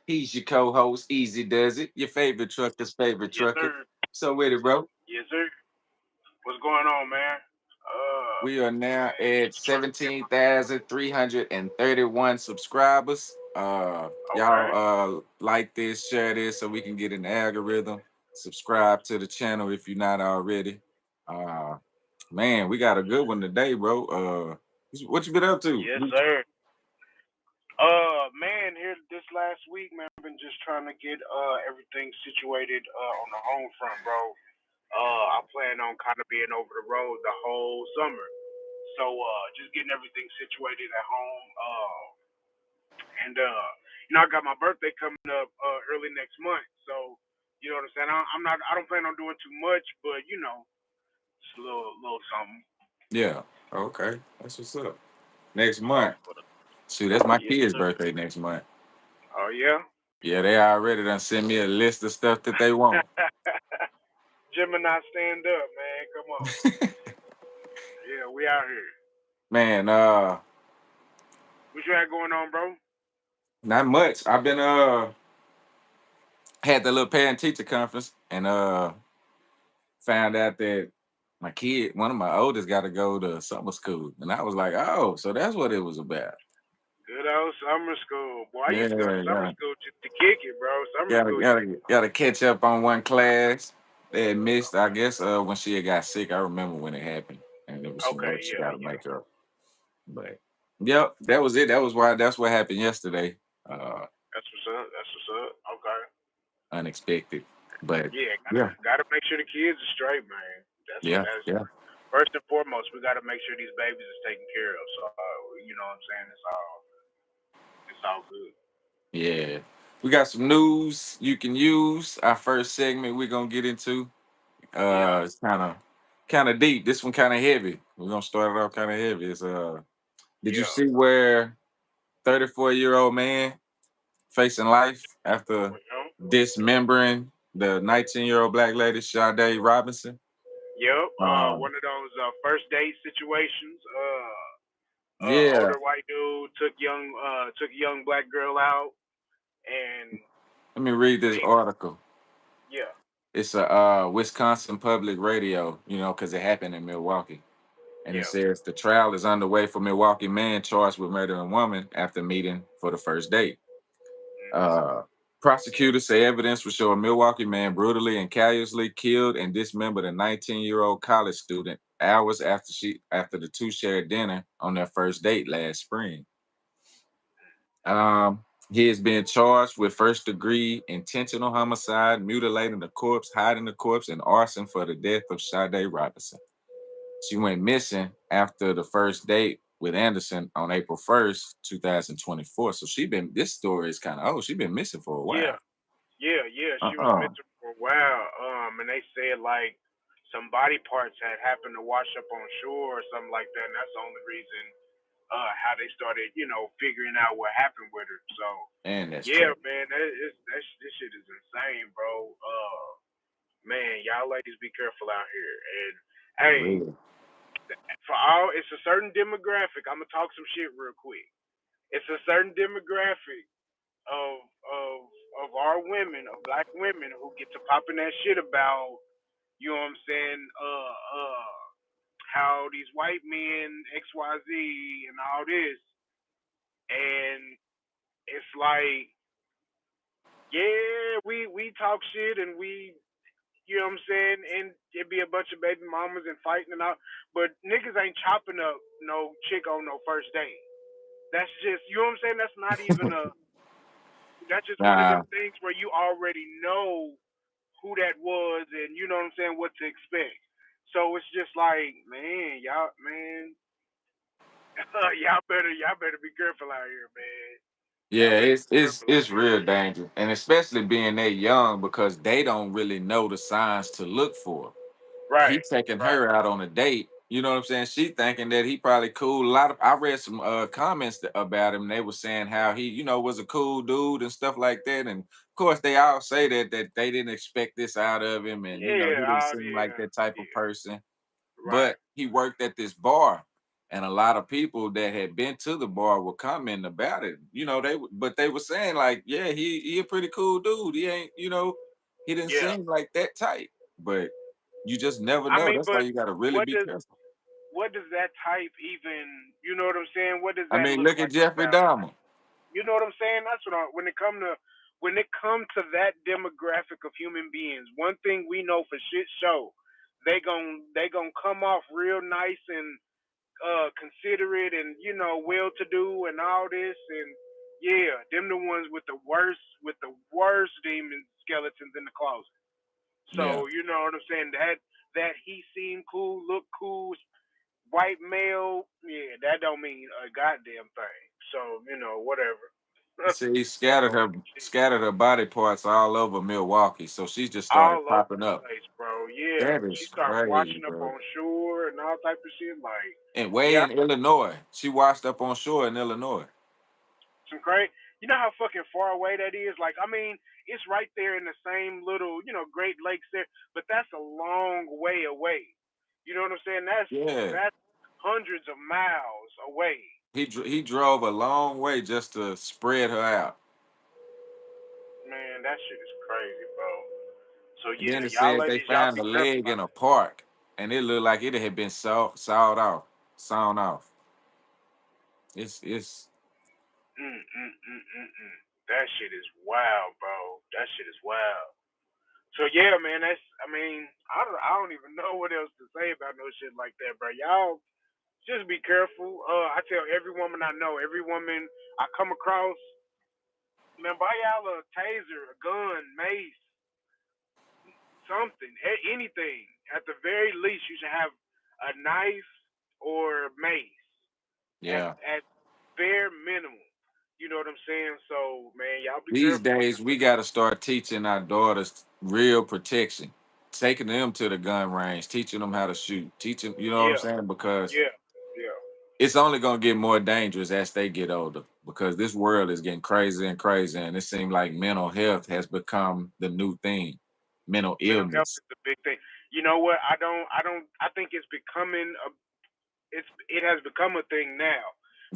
He's your co-host, Easy Does It, your favorite trucker's favorite Yes, trucker. sir. So with it, bro. Yes, sir. What's going on, man? We are now Man, at truck. 17,331 subscribers. Okay. Y'all like this, share this so we can get in the algorithm. Subscribe to the channel if you're not already. Uh man, we got a good one today, bro. What you been up to? Yes, sir. Man, here this last week, man, I've been just trying to get everything situated on the home front, bro. I plan on kind of being over the road the whole summer, so just getting everything situated at home. And I got my birthday coming up early next month, so you know what I'm saying. I don't plan on doing too much, but just a little something. Yeah. Okay. That's what's up. Next So, month. Shoot, that's my yes, kid's sir. birthday next month. Oh yeah. Yeah, they already done send me a list of stuff that they want. Gemini, stand up, man. Come on. Yeah, we out here. Man, What you had going on, bro? not much. I've been had the little parent teacher conference and found out that my kid, one of my oldest, got to go to summer school. And I was like, oh, so that's what it was about. Good old summer school. Boy, I Yeah, used to go to summer yeah. school just to kick it, bro. Summer Gotta school used to gotta gotta catch up on one class. They had missed, I guess, when she had got sick. I remember when it happened. And there was some Okay, work she yeah, gotta yeah. make up. But yep, that was it. That's what happened yesterday. Uh That's what's up. That's what's up. Okay. Unexpected. But Yeah, yeah, gotta make sure the kids are straight, man. yeah, That's yeah, first and foremost. We gotta make sure these babies is taken care of. So you know what I'm saying? It's all good. yeah. We got some news you can use. Our first segment we're gonna get into. Yeah, It's kinda deep. This one kinda heavy. We're gonna start it off kind of heavy. It's did you yeah. see where 34-year-old man facing life after You know? dismembering the 19-year-old black lady, Sade Robinson? Yep. Um, One of those first date situations. yeah, Older white dude took a young black girl out, and let me read this they article. yeah, It's a Wisconsin Public Radio, because it happened in Milwaukee. And it yeah. says the trial is underway for Milwaukee man charged with murdering a woman after meeting for the first date. Hmm. Uh, Prosecutors say evidence would show a Milwaukee man brutally and callously killed and dismembered a 19-year-old college student hours after the two shared dinner on their first date last spring. He is being charged with first degree intentional homicide, mutilating the corpse, hiding the corpse, and arson for the death of Sade Robinson. She went missing after the first date with Anderson on April 1st, 2024. So this story is kind of, she been missing for a while. Yeah, yeah. She was Uh-uh. missing for a while. And they said like some body parts had happened to wash up on shore or something like that, and that's the only reason how they started, figuring out what happened with her. So And that's yeah, true. man, this shit is insane, bro. Man, y'all ladies be careful out here. And hey, Really. it's a certain demographic. I'm gonna talk some shit real quick. It's a certain demographic of of of our women, of black women, who get to popping that shit about, you know what I'm saying, how these white men XYZ and all this, and it's like, yeah, we talk shit and we, you know what I'm saying, and it be a bunch of baby mamas and fighting and all, but niggas ain't chopping up no chick on no first date. That's just, you know what I'm saying. That's not even a. That's just one of them Nah, things where you already know who that was, and you know what I'm saying, what to expect. So it's just like, man, y'all better be careful out here, man. Y'all yeah, better it's be it's careful out it's here. real danger, and especially being that young because they don't really know the signs to look for. He Right, taking right. her out on a date. You know what I'm saying? She thinking that he probably cool. A lot of I read some comments about him. They were saying how he, was a cool dude and stuff like that. And of course, they all say that they didn't expect this out of him, and he Yeah, didn't seem like yeah, that type of yeah. person. Right. But he worked at this bar, And a lot of people that had been to the bar were commenting about it. But they were saying like, yeah, he a pretty cool dude. He ain't, he didn't Yeah. seem like that type. But you just never I know. mean, That's why but you got to really what be does careful. what does that type even? You know what I'm saying? What does I that mean, look look at like or Jeffrey sound like? Dahmer. You know what I'm saying? That's what when it comes to that demographic of human beings. One thing we know for shit show, they gon' come off real nice and considerate and well to do and all this and yeah, them the ones with the worst demon skeletons in the closet. Yeah. So you know what I'm saying? That he seemed cool, looked cool, white male, yeah, that don't mean a goddamn thing. So whatever. You see, he That don't mean shit. scattered her body parts all over Milwaukee. So she just started All over popping the up. place, bro. Yeah, That she is started crazy, washing up bro. on shore and all type of shit. Like, And way yeah, in Illinois. She washed up on shore in Illinois. some crazy. You know how fucking far away that is? Like, I mean, it's right there in the same little, Great Lakes there, but that's a long way away. You know what I'm saying? Yeah. That's hundreds of miles away. He drove a long way just to spread her out. Man, that shit is crazy, bro. So And yeah, then it y'all says they ladies, y'all found be a careful leg in out a there. park, and it looked like it had been sawed off, sawn off. It's That shit is wild, bro. That shit is wild. So yeah, man, I mean, I don't even know what else to say about no shit like that, bro. Y'all just be careful. I tell every woman I know, every woman I come across, man, buy y'all a taser, a gun, mace, something, anything. At the very least, you should have a knife or mace. At yeah. bare minimum. You know what I'm saying? So man, y'all be These careful out days there. we got to start teaching our daughters real protection, taking them to the gun range, teaching them how to shoot, teaching. You know what I'm Yeah, saying? Because yeah, yeah. it's only gonna get more dangerous as they get older because this world is getting crazier and crazier, and it seems like mental health has become the new thing. Mental Mental health illness. is the big thing. You know what? I think it's becoming it has become a thing now.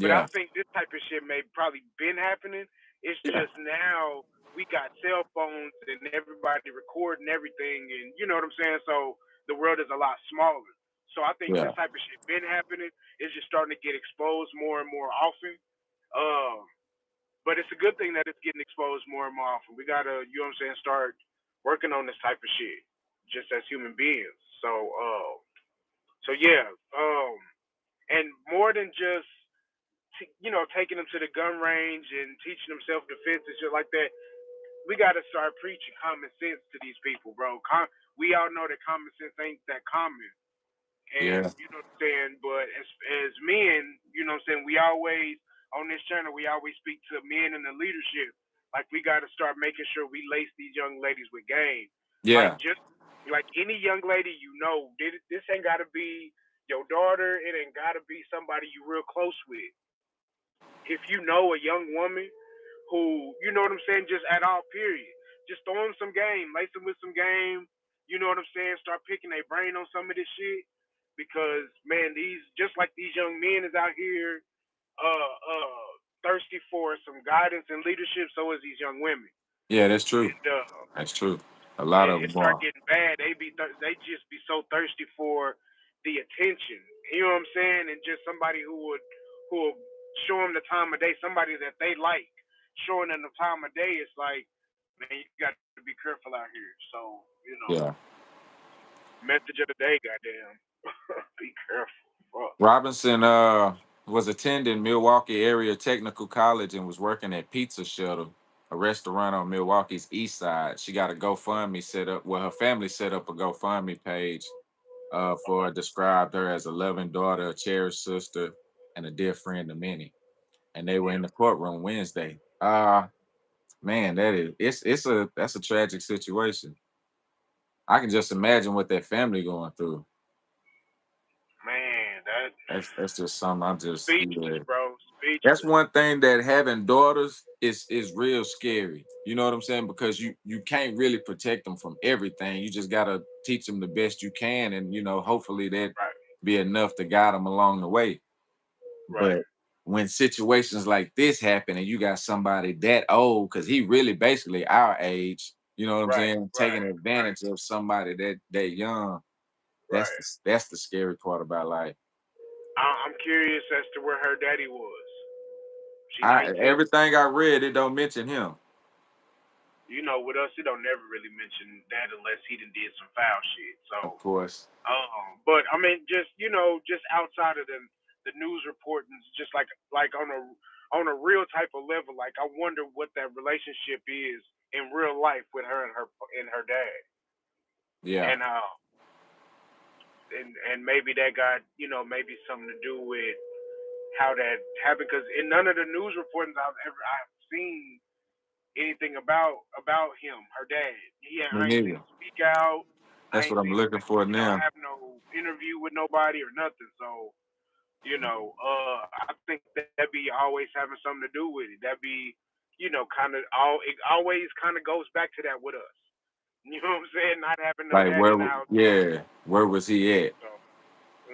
But I Yeah, think this type of shit may probably been happening. It's yeah, just now we got cell phones and everybody recording everything, and you know what I'm saying. So the world is a lot smaller. So I think yeah, this type of shit been happening. It's just starting to get exposed more and more often. Um, but it's a good thing that it's getting exposed more and more often. We gotta, you know what I'm saying, start working on this type of shit just as human beings. So yeah, and more than just taking them to the gun range and teaching them self defense and shit like that. We got to start preaching common sense to these people, bro. We all know that common sense ain't that common, and yeah, you know what I'm saying. But as men, you know what I'm saying, we always on this channel we always speak to men in the leadership. Like we got to start making sure we lace these young ladies with game. Like yeah, just like any young lady, this ain't got to be your daughter. It ain't got to be somebody you real close with. If you know a young woman who, you know what I'm saying, just at all period, just throw them some game, lace them with some game. You know what I'm saying? Start picking their brain on some of this shit because man, these just like these young men is out here thirsty for some guidance and leadership. So is these young women, yeah. That's true. and That's true. A lot of it them start are. getting bad. They just be so thirsty for the attention. You know what I'm saying? And just somebody who will show them the time of day, somebody that they like, showing them the time of day. It's like, man, you got to be careful out here. So Yeah. message of the day, goddamn, be careful. Fuck. Robinson was attending Milwaukee Area Technical College and was working at Pizza Shuttle, a restaurant on Milwaukee's east side. She got a GoFundMe set up. Well, her family set up a GoFundMe page for described her as a loving daughter, a cherished sister, and a dear friend to many. And they were in Yeah, the courtroom Wednesday. Man, it's a that's a tragic situation. I can just imagine what that family going through. man, that That's just something I'm just speechless, yeah. bro, That's speechless. one thing that having daughters is real scary. You know what I'm saying? Because you can't really protect them from everything. You just gotta teach them the best you can, and hopefully that Right. be enough to guide them along the way. Right. But when situations like this happen and you got somebody that old, because he really basically our age, you know what I'm Right. saying, taking Right. Right. advantage of somebody that young, Right. that's the scary part about life. I'm curious as to where her daddy was. She I 19. everything I read, it don't mention him. You know, with us, it don't never really mention that unless he done did some foul shit. So, Of course. but I mean, just just outside of the news reportings, just like on a real type of level, like I wonder what that relationship is in real life with her and her dad, Yeah. and and maybe that got maybe something to do with how that happened because in none of the news reportings I've seen anything about him, her dad. Me I ain't seen neither. him speak out. That's I what ain't I'm seen him, looking for now. have no interview with nobody or nothing. So, I think that be always having something to do with it. That be, kind of it always kind of goes back to that with us. You know what I'm saying? Not having no Like daddy in the where household. yeah, where was he at? So,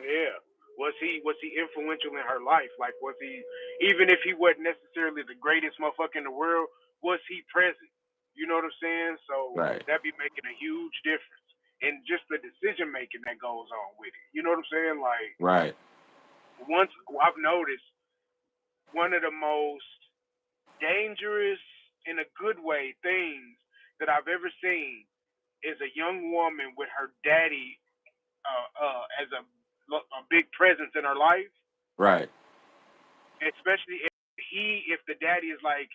yeah. Was he influential in her life? Like was he even if he wasn't necessarily the greatest motherfucker in the world, was he present? You know what I'm saying? So Right, that be making a huge difference. And just the decision making that goes on with it. You know what I'm saying? Like right. once I've noticed one of the most dangerous in a good way things that I've ever seen is a young woman with her daddy as a big presence in her life, Right. especially if the daddy is like,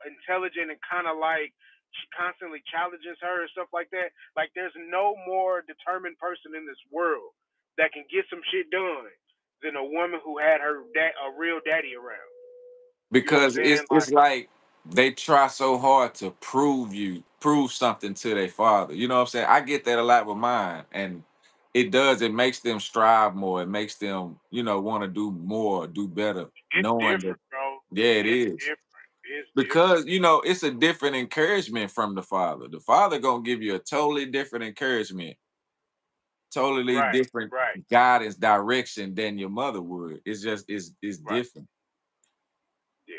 intelligent and kind of like constantly challenges her and stuff like that. Like there's no more determined person in this world that can get some shit done than a woman who had a real daddy around. You know what I'm Because saying? it's Like like they try so hard to prove something to their father. You know what I'm saying? I get that a lot with mine. And it makes them strive more. It makes them, want to do more, do better, it's knowing that different, bro. yeah, it It's is. different. It's different. Because it's a different encouragement from the father. The father gonna give you a totally different encouragement, totally Right, different right, guidance, direction than your mother would. It's just it's right. different. Yeah,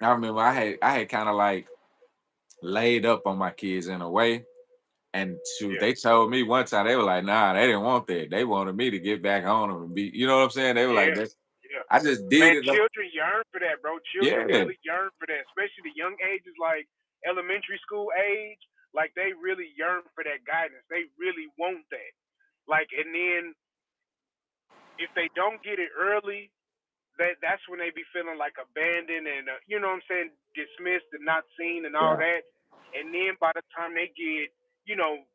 I remember I had kind of like laid up on my kids in a way. And shoot, yeah, they told me one time they were like, nah, they didn't want that. They wanted me to get back on them and be, you know what I'm saying? They were like, yeah, that yeah. I just did Man, it. children yearn for that, bro. Children Yeah, really yearn for that, especially the young ages like elementary school age. Like they really yearn for that guidance. They really want that. Like, and then if they don't get it early, that's when they be feeling like abandoned and you know what I'm saying, dismissed and not seen and all yeah, that. And then by the time they get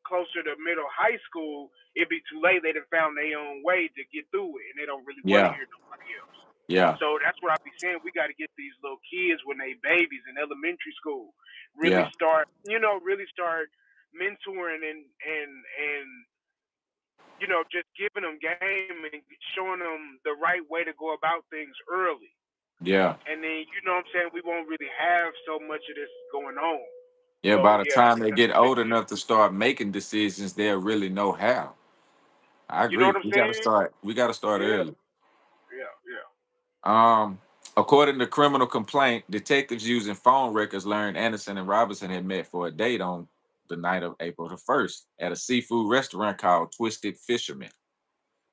closer to middle high school, it be too late. They done found their own way to get through it, and they don't really want to yeah, hear nobody else. yeah, So that's what I be saying. We got to get these little kids when they babies in elementary school, really yeah, start mentoring and just giving them game and showing them the right way to go about things early. yeah. And then what I'm saying, we won't really have so much of this going on. Yeah, So by the yeah, time they that's get a big old deal. enough to start making decisions, they'll really know how. I You know agree. what I'm saying? We gotta start Yeah, early. yeah, yeah. Um, According to criminal complaint, detectives using phone records learned Anderson and Robinson had met for a date on the night of April the 1st at a seafood restaurant called Twisted Fisherman.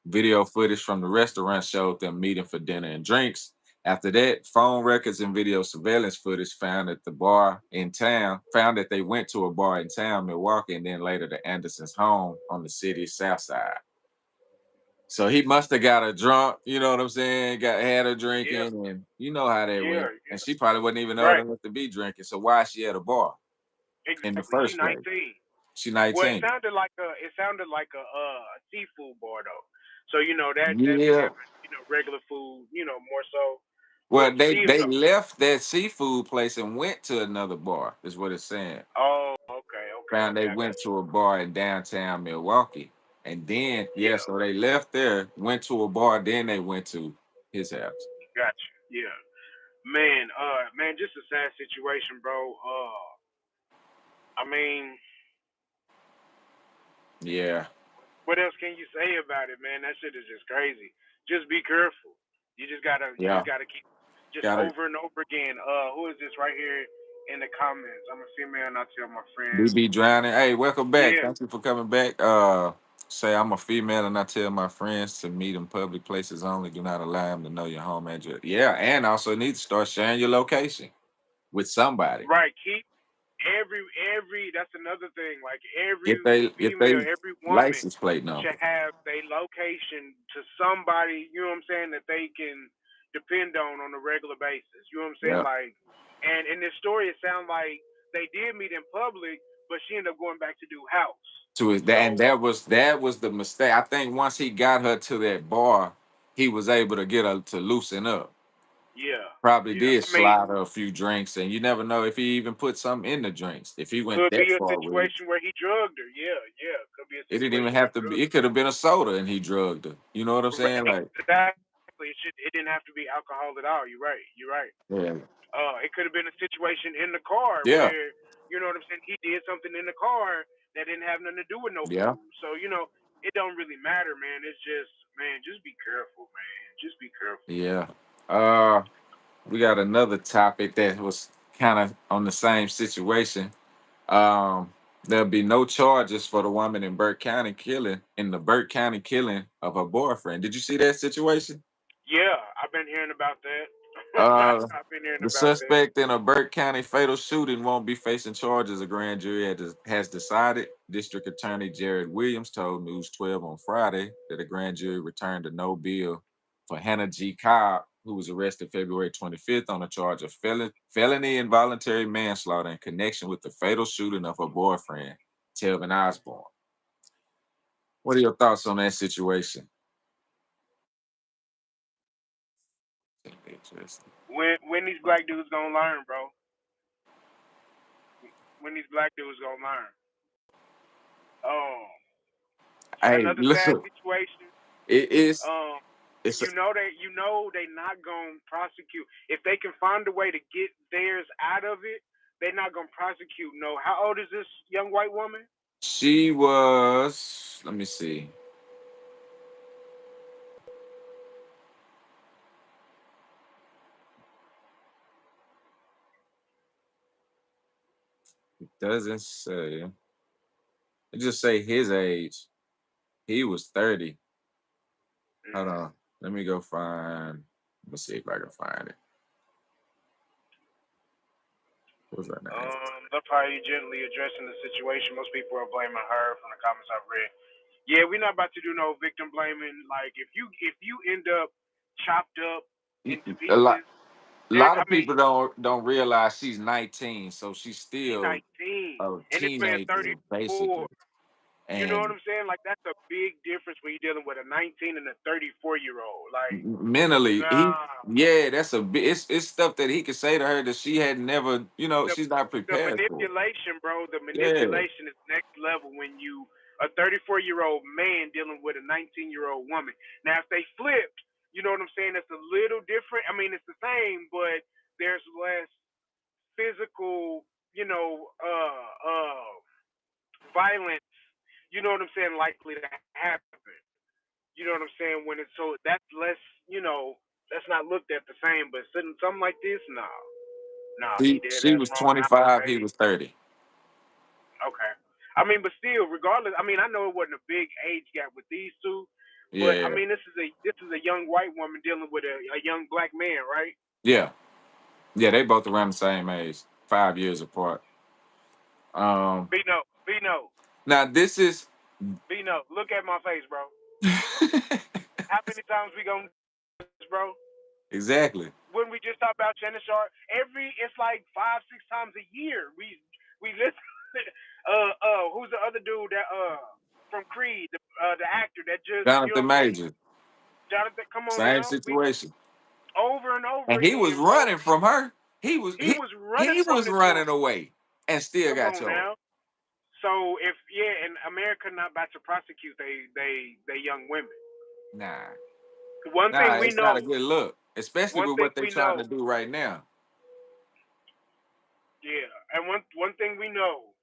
Video footage from the restaurant showed them meeting for dinner and drinks. After that, phone records and video surveillance footage found that they went to a bar in town, Milwaukee, and then later to Anderson's home on the city's south side. So he must have got her drunk, you know what I'm saying? Had her Yeah, drinking, and you know how that yeah, went. And yeah. she probably wasn't even old Right. enough to be drinking. So why is she at a bar in the Exactly. She first place? 19. She Well, 19. it sounded like a seafood bar though. So that be Yeah. having regular food more so. But Well, they still they though. left that seafood place and went to another bar. Is what it's saying. Oh, okay, okay, Found okay. they I got went you. to a bar in downtown Milwaukee, and then yeah, Yeah, so they left there, went to a bar, then they went to his house. got you. Yeah. Man, just a sad situation, bro. I mean, Yeah, what else can you say about it, man? That shit is just crazy. Just be careful. you Yeah. just gotta keep just Gotta over and over again. Who is this right here in the comments? I'm a female and I tell my friends. be drowning. Hey, welcome back. Yeah, Thank you for coming back. Say I'm a female and I tell my friends to meet in public places only. Do not allow them to know your home address. Yeah, and also need to start sharing your location with somebody. right. Keep every that's another thing. Like every Get they female, every woman license plate number should have their location to somebody, you know what I'm saying, that they can depend on a regular basis. You know what I'm saying? yeah Like, and in this story it sounds like they did meet in public, but she ended up going back to do house. to his dad, and So that was the mistake. I think once he got her to that bar, he was able to get her to loosen up. yeah. Probably Yeah. did I mean, slide her a few drinks, and you never know if he even put something in the drinks. If he went could that be a far with it, situation where he drugged her. Yeah, yeah. Could be a it didn't even situation where have he to be. drugged It could have been a soda, and he drugged her. You know what I'm her. saying? Like, Exactly. It didn't have to be alcohol at all. You're right. You're right. yeah, It could have been a situation in the car yeah, where, you know what I'm saying, he did something in the car that didn't have nothing to do with no yeah, food. So, you know, it don't really matter, man. It's just, man, just be careful, man. Just be careful. yeah. Uh, we got another topic that was kind of on the same situation. Um, there'll be no charges for the woman in Burke County killing of her boyfriend. Did you see that situation? Yeah, I've been hearing about that. Uh, I've been hearing the about that. suspect in a Burke County fatal shooting won't be facing charges. A grand jury has decided. District Attorney Jared Williams told News 12 on Friday that a grand jury returned a no bill for Hannah G. Cobb, who was arrested February 25th on a charge of felony involuntary manslaughter in connection with the fatal shooting of her boyfriend, Telvin Osborne. What are your thoughts on that situation? Interesting. When these black dudes gonna learn, bro? When these black dudes gonna learn? Um, Hey, another sad listen, situation. it is. Um, It's you know they not gonna prosecute if they can find a way to get theirs out of it. They're not gonna prosecute. No, how old is this young white woman? She was, let me see. It doesn't say. It just say his age. He was 30. Hold Mm. on. Let me go find. Let me see if I can find it. What's her name? Love how you gently addressing the situation. Most people are blaming her from the comments I've read. Yeah, we're not about to do no victim blaming. Like if you end up chopped up into A lot pieces, a there. lot I of mean, people don't realize she's 19, so she's she's still 19, a and this man teenager, 34. basically. You know And what I'm saying? Like that's a big difference when you're dealing with a 19 and a 34-year-old. Like, mentally, nah, that's a bit. It's stuff that he could say to her that she had never, the she's not the prepared for. manipulation, bro. The Yeah. manipulation is next level when you a 34-year-old man dealing with a 19-year-old woman. Now, if they flipped, you know what I'm saying? It's a little different. I mean, it's the same, but there's less physical, you know, violence. You know what I'm saying? Likely to happen. You know what I'm saying? When it's so that's less, that's not looked at the same. But something like this, nah, he dead She ass was wrong. Now I'm 25, he age. was 30. Okay. I mean, but still, regardless, I mean, I know it wasn't a big age gap with these two, but I Yeah. mean, this is a young white woman dealing with a young black man, right? Yeah. Yeah, they both around the same age, 5 years apart. Um, Bino, now this is Bino, look at my face, bro. How many times we gonna do this, bro? exactly. When we just talk about Shannon Sharp, it's like 5, 6 times a year. We listen. Who's the other dude that from Creed, the actor that just, you know Jonathan what I'm saying? Major, Jonathan, come on same now. We situation. over and over And he was again, bro. running from her. He was He he, was running he from was this running woman. away and still Come got on charged. now. So if and America not about to prosecute they young women. Nah. One Nah, thing we it's not a know, good look. Especially one with thing what they're we trying to know, do right now. yeah, and one thing we know,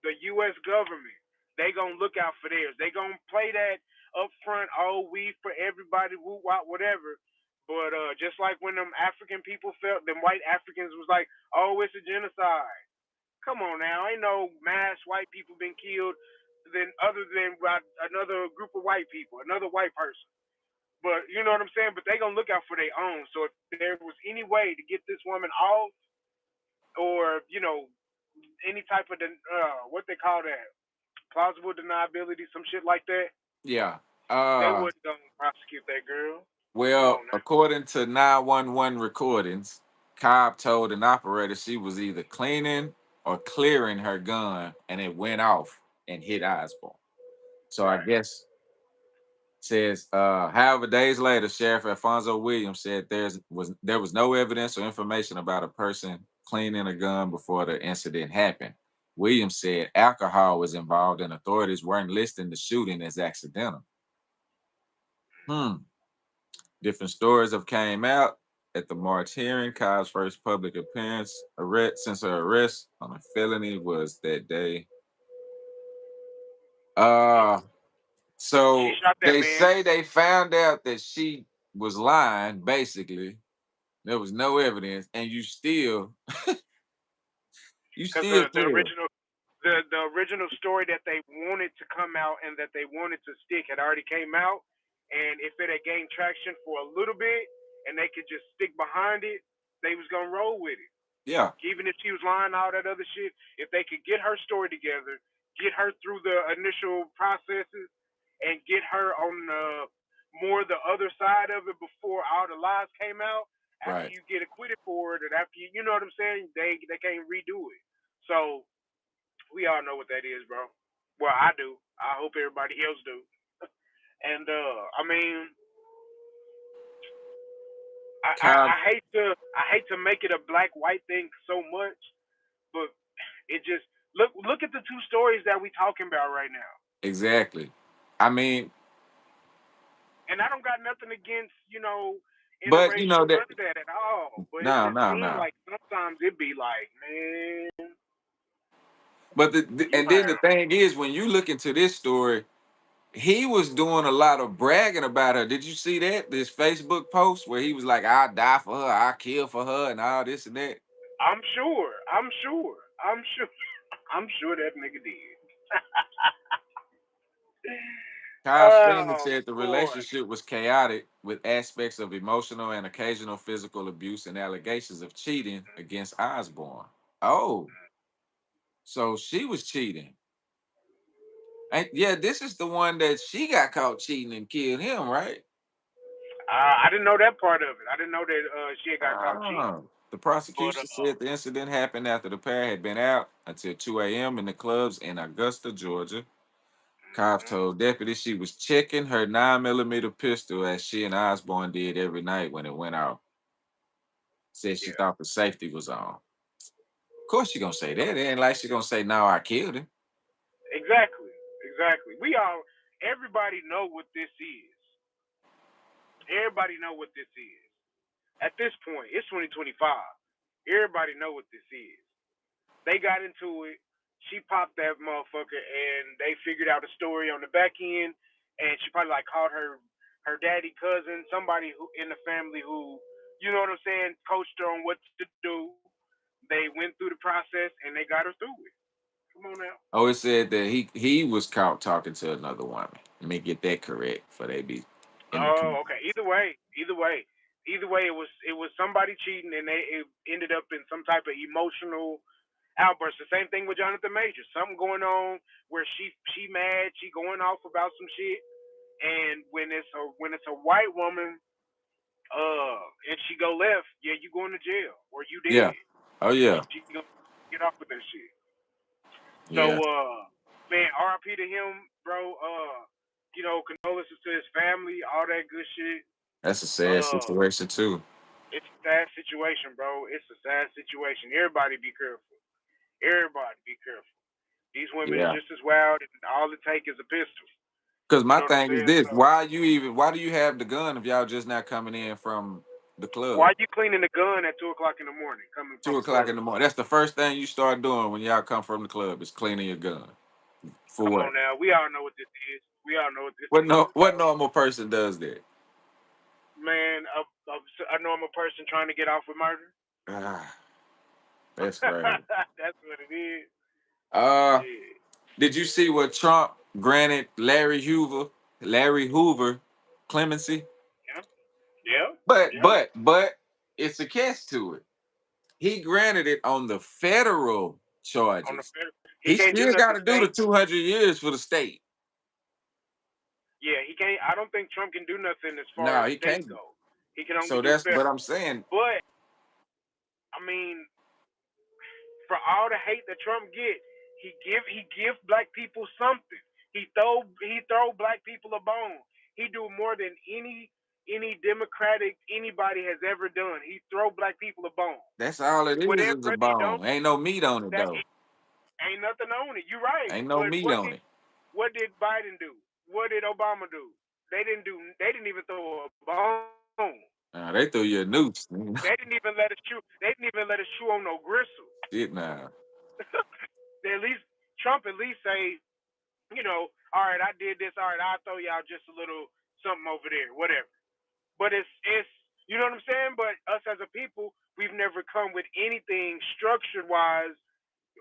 the U.S. government, they gonna look out for theirs. They gonna play that up front. Oh, we for everybody, woo wop, whatever. But just like when them African people felt, them white Africans was like, oh, it's a genocide. Come on now, ain't no mass white people been killed than other than by another group of white people, another white person. But you know what I'm saying? But they gonna look out for their own. So if there was any way to get this woman off, or any type of what they call that, plausible deniability, some shit like that, Yeah. they Uh, wouldn't gonna prosecute that girl. Come well, on now. according to 911 recordings, Cobb told an operator she was either cleaning or clearing her gun, and it went off and hit Osborne. So I Right. guess says, however, days later, Sheriff Alfonso Williams said there was no evidence or information about a person cleaning a gun before the incident happened. Williams said alcohol was involved and authorities weren't listing the shooting as accidental. Hmm. Different stories have came out at the March hearing. Cobb's first public appearance arrest since her arrest on a felony was that day. Uh She so shot that they man say they found out that she was lying, basically. There was no evidence, and you because still the clear. original the original story that they wanted to come out and that they wanted to stick had already came out, and if it had gained traction for a little bit and they could just stick behind it, they was gonna roll with it. Yeah, Even if she was lying, all that other shit, if they could get her story together, get her through the initial processes, and get her on more the other side of it before all the lies came out. After right. you get acquitted for it, and after you know what I'm saying, they can't redo it. So we all know what that is, bro. Well, I do. I hope everybody else do. And I mean, Cobb, I hate to make it a black white thing so much, but it just look at the two stories that we talking about right now. exactly. I mean, And I don't got nothing against but you know interracial, that none of that at all. But it no, just no, seemed no. like sometimes it be like, man, But you and then the lying. thing is, when you look into this story, he was doing a lot of bragging about her. Did you see that? This Facebook post where he was like, "I'll die for her, I'll kill for her," and all this and that. I'm sure. I'm sure. I'm sure. I'm sure that nigga did. Kyle's family Oh said the boy. relationship was chaotic with aspects of emotional and occasional physical abuse and allegations of cheating against Osborne. Oh, so she was cheating. And yeah, this is the one that she got caught cheating and killed him, right? I didn't know that part of it. I didn't know that she had got caught cheating. Oh. The But prosecution said the incident happened after the pair had been out until 2 a.m. in the clubs in Augusta, Georgia. Cops mhm, told deputies she was checking her 9mm pistol as she and Osborne did every night when it went off. Said she yeah, thought the safety was on. Of course she gonna say that. It ain't like she gonna say, no, I killed him. exactly, exactly. Everybody know what this is. Everybody know what this is. At this point, it's 2025. Everybody know what this is. They got into it. She popped that motherfucker, and they figured out a story on the back end. And she probably like called her daddy, cousin, somebody who in the family who, you know what I'm saying, coached her on what to do. They went through the process and they got her through it. Come on now. Oh, it said that he was caught talking to another woman. Let me get that correct for they be in the Oh, comments. okay. Either way, it was somebody cheating, and it ended up in some type of emotional outburst. The same thing with Jonathan Major. Something going on where she mad, she going off about some shit, and when it's a white woman, and she go left, yeah, you going to jail or you Yeah. dead. Oh yeah. She gonna get off with that shit. So, Yeah. man, R.I.P. to him, bro. Condolences to his family, all that good shit. That's a sad Uh, situation too. it's a sad situation, bro. It's a sad situation. Everybody be careful. Everybody be careful. These women is Yeah. just as wild, and all it take is a pistol. Because You my know what I'm thing is saying? this: So why do you have the gun if y'all just not coming in from the club? why you cleaning the gun at 2 o'clock in the morning coming from Two the o'clock in club? the morning. That's the first thing you start doing when y'all come from the club is cleaning your gun. For Come what? on now, we all know what this is. We all know what this What is, no? What bro. normal person does that? Man, a normal person trying to get off with murder. Ah, that's crazy. That's what it is. Uh, Shit. did you see what Trump granted Larry Hoover clemency? Yeah. Yeah. But Yeah. but but it's a catch to it. He granted it on the federal On the charges. federal, he He can't do still got nothing to do the state. 200 years for the state. Yeah, he can't. I don't think Trump can do nothing as far No, as he state can't. goes. He can only So do that's but I'm federal. saying But I mean, for all the hate that Trump get, he give black people something. He throw black people a bone. He do more than any Democratic anybody has ever done. He throw black people a bone. that's all it is a Whatever he don't, bone. Ain't no meat on it that though. ain't nothing on it. You're right. Ain't no But meat what on did it. what did Biden do? What did Obama do? They didn't do. They didn't even throw a bone. They threw you a noose. They didn't even let us chew. They didn't even let us chew on no gristle. Shit now. They at least Trump at least say, all right, I did this. All right, I'll throw y'all just a little something over there, whatever. But it's you know what I'm saying. But us as a people, we've never come with anything structured wise,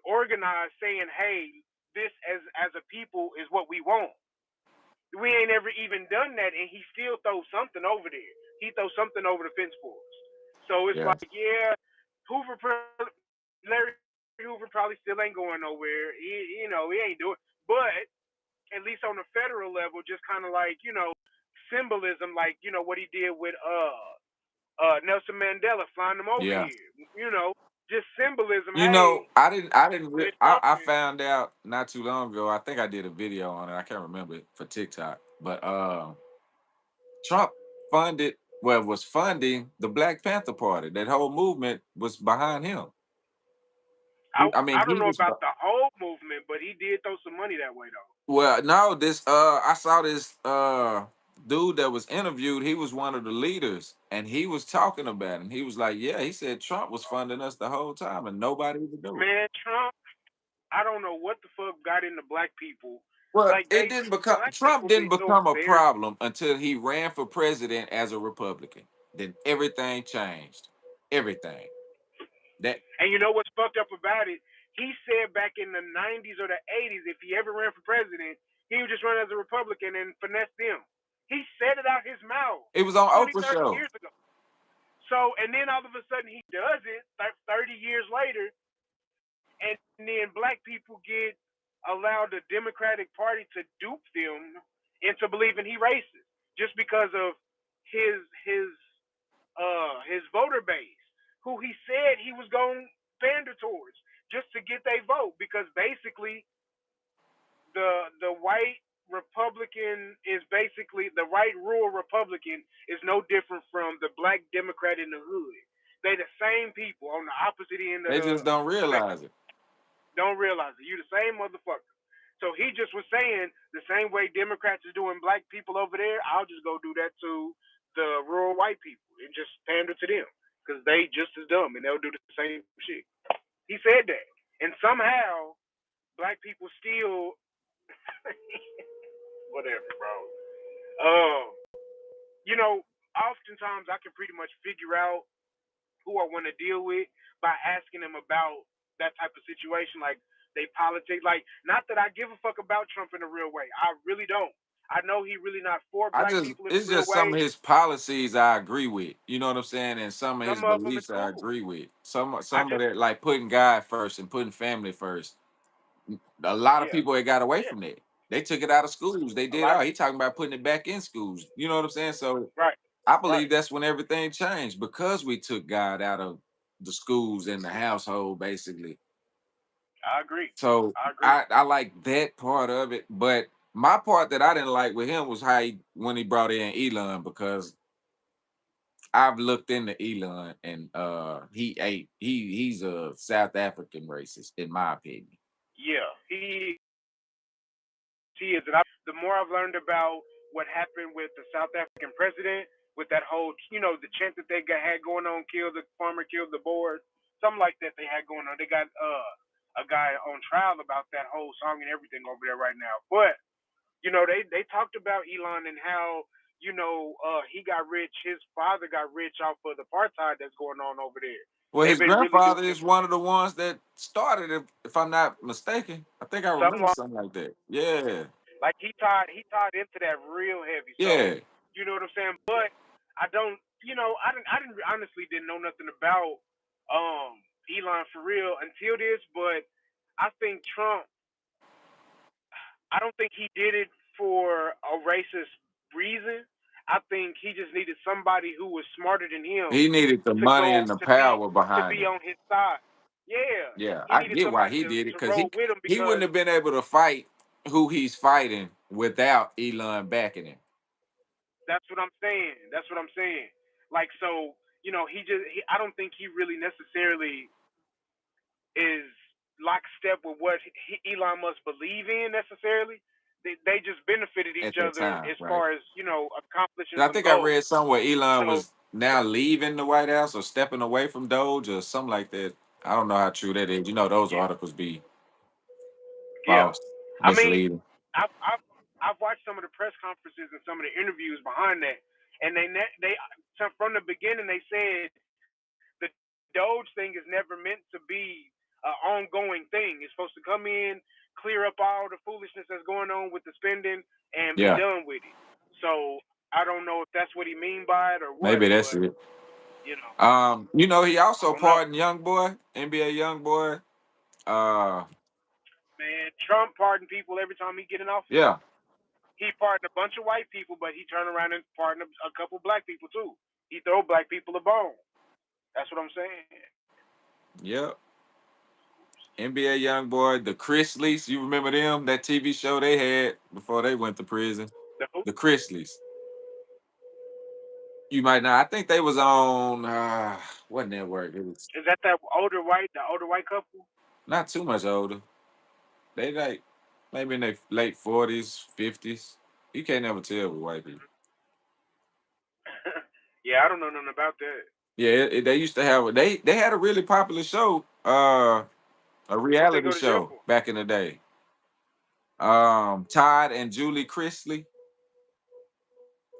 organized, saying, hey, this as a people is what we want. We ain't ever even done that, and he still throws something over there. He throws something over the fence for us. So it's Yeah. like, yeah, Hoover, Larry Hoover probably still ain't going nowhere. He ain't doing. But at least on the federal level, just kind of like symbolism, like what he did with Nelson Mandela, flying them over Yeah. here. Just symbolism. Hey, it's I something. found out not too long ago. I think I did a video on it. I can't remember it for TikTok. But Trump was funding the Black Panther Party. That whole movement was behind him. I mean, I don't he know was about the whole movement, but he did throw some money that way though. well, no, this I saw this dude that was interviewed. He was one of the leaders, and he was talking about it. And he was like, yeah, he said Trump was funding us the whole time and nobody would do it. Man, Trump, I don't know what the fuck got into black people. Well, Like it didn't become black Trump people be didn't so become a embarrassed. problem until he ran for president as a Republican. Then everything changed. Everything. That And you know what's fucked up about it? He said back in the 90s or the 80s, if he ever ran for president, he would just run as a Republican and finesse them. He said it out his mouth it was on 20, Oprah 30 show. years ago. So, and then all of a sudden he does it 30 years later, and then black people get allowed the Democratic Party to dupe them into believing he racist just because of his his his voter base, who he said he was going to pander towards just to get their vote, because basically the white Republican is basically the white rural Republican is no different from the black Democrat in the hood. They the same people on the opposite end of They the just don't realize spectrum. it. Don't realize it. You the same motherfucker. So he just was saying the same way Democrats is doing black people over there, I'll just go do that to the rural white people and just pander to them because they just as dumb and they'll do the same shit. He said that, and somehow black people still whatever, bro. Uh, oftentimes I can pretty much figure out who I want to deal with by asking them about that type of situation, like they politics. Like, not that I give a fuck about Trump in a real way. I really don't. I know he really not for black people in a It's real just some way. of his policies I agree with. You know what I'm saying? And some of his Some of them is beliefs I cool. agree with. I Some of just that like putting God first and putting family first. A lot of yeah people that got away yeah from that. They took it out of schools. They a did lot all. of He talking about putting it back in schools. You know what I'm saying? So right I right. believe that's when everything changed because we took God out of the schools and the household, basically. I agree. So I agree. I like that part of it. But my part that I didn't like with him was when he brought in Elon, because I've looked into Elon and he's a South African racist, in my opinion. Yeah, he is. And the more I've learned about what happened with the South African president, with that whole, the chant that they had going on, kill the farmer, kill the board, something like that they had going on. They got a guy on trial about that whole song and everything over there right now. But they talked about Elon and how he got rich. His father got rich off of the apartheid that's going on over there. Well, They've his been really grandfather doing it. is one of the ones that started it, if I'm not mistaken. I think I remember Somewhat something like that. Yeah, like he tied into that real heavy. So yeah. you know what I'm saying. But I don't. I didn't honestly didn't know nothing about Elon for real until this. But I think Trump. I don't think he did it for a racist reason. I think he just needed somebody who was smarter than him He needed the to money go and the to be power behind it. on his side. Yeah, Yeah, he I needed get why somebody he to, did it to because roll with him he wouldn't because have been able to fight who he's fighting without Elon backing him. that's what I'm saying. That's what I'm saying. Like so, I don't think he really necessarily is lockstep with what Elon must believe in necessarily. They just benefited At each that other time, as right? far as accomplishing 'Cause I some think I read goals. somewhere Elon So was now leaving the White House or stepping away from Doge or something like that. I don't know how true that is. You know, those yeah, articles be yeah. false, I mean, misleading. I've watched some of the press conferences and some of the interviews behind that, and they from the beginning they said the Doge thing is never meant to be an ongoing thing. It's supposed to come in, clear up all the foolishness that's going on with the spending, and be Yeah, done with it. So I don't know if that's what he mean by it or what, maybe that's but it. you know, He I also don't know. pardoned young boy, NBA young boy. Uh, Man, Trump pardon people every time he get in office. yeah, He pardoned a bunch of white people, but he turned around and pardoned a couple black people too. He throw black people a bone. That's what I'm saying. yep. NBA young boy, the Chrisleys. You remember them? That TV show they had before they went to prison. The who? The Chrisleys. You might not. I think they was on what network? It was Is that the older white couple? not too much older. They like maybe in their late 40s, 50s. You can't never tell with white people. Yeah, I don't know nothing about that. Yeah, they used to have they had a really popular show, a What they reality go to jail show for? back in the day. Todd and Julie Chrisley,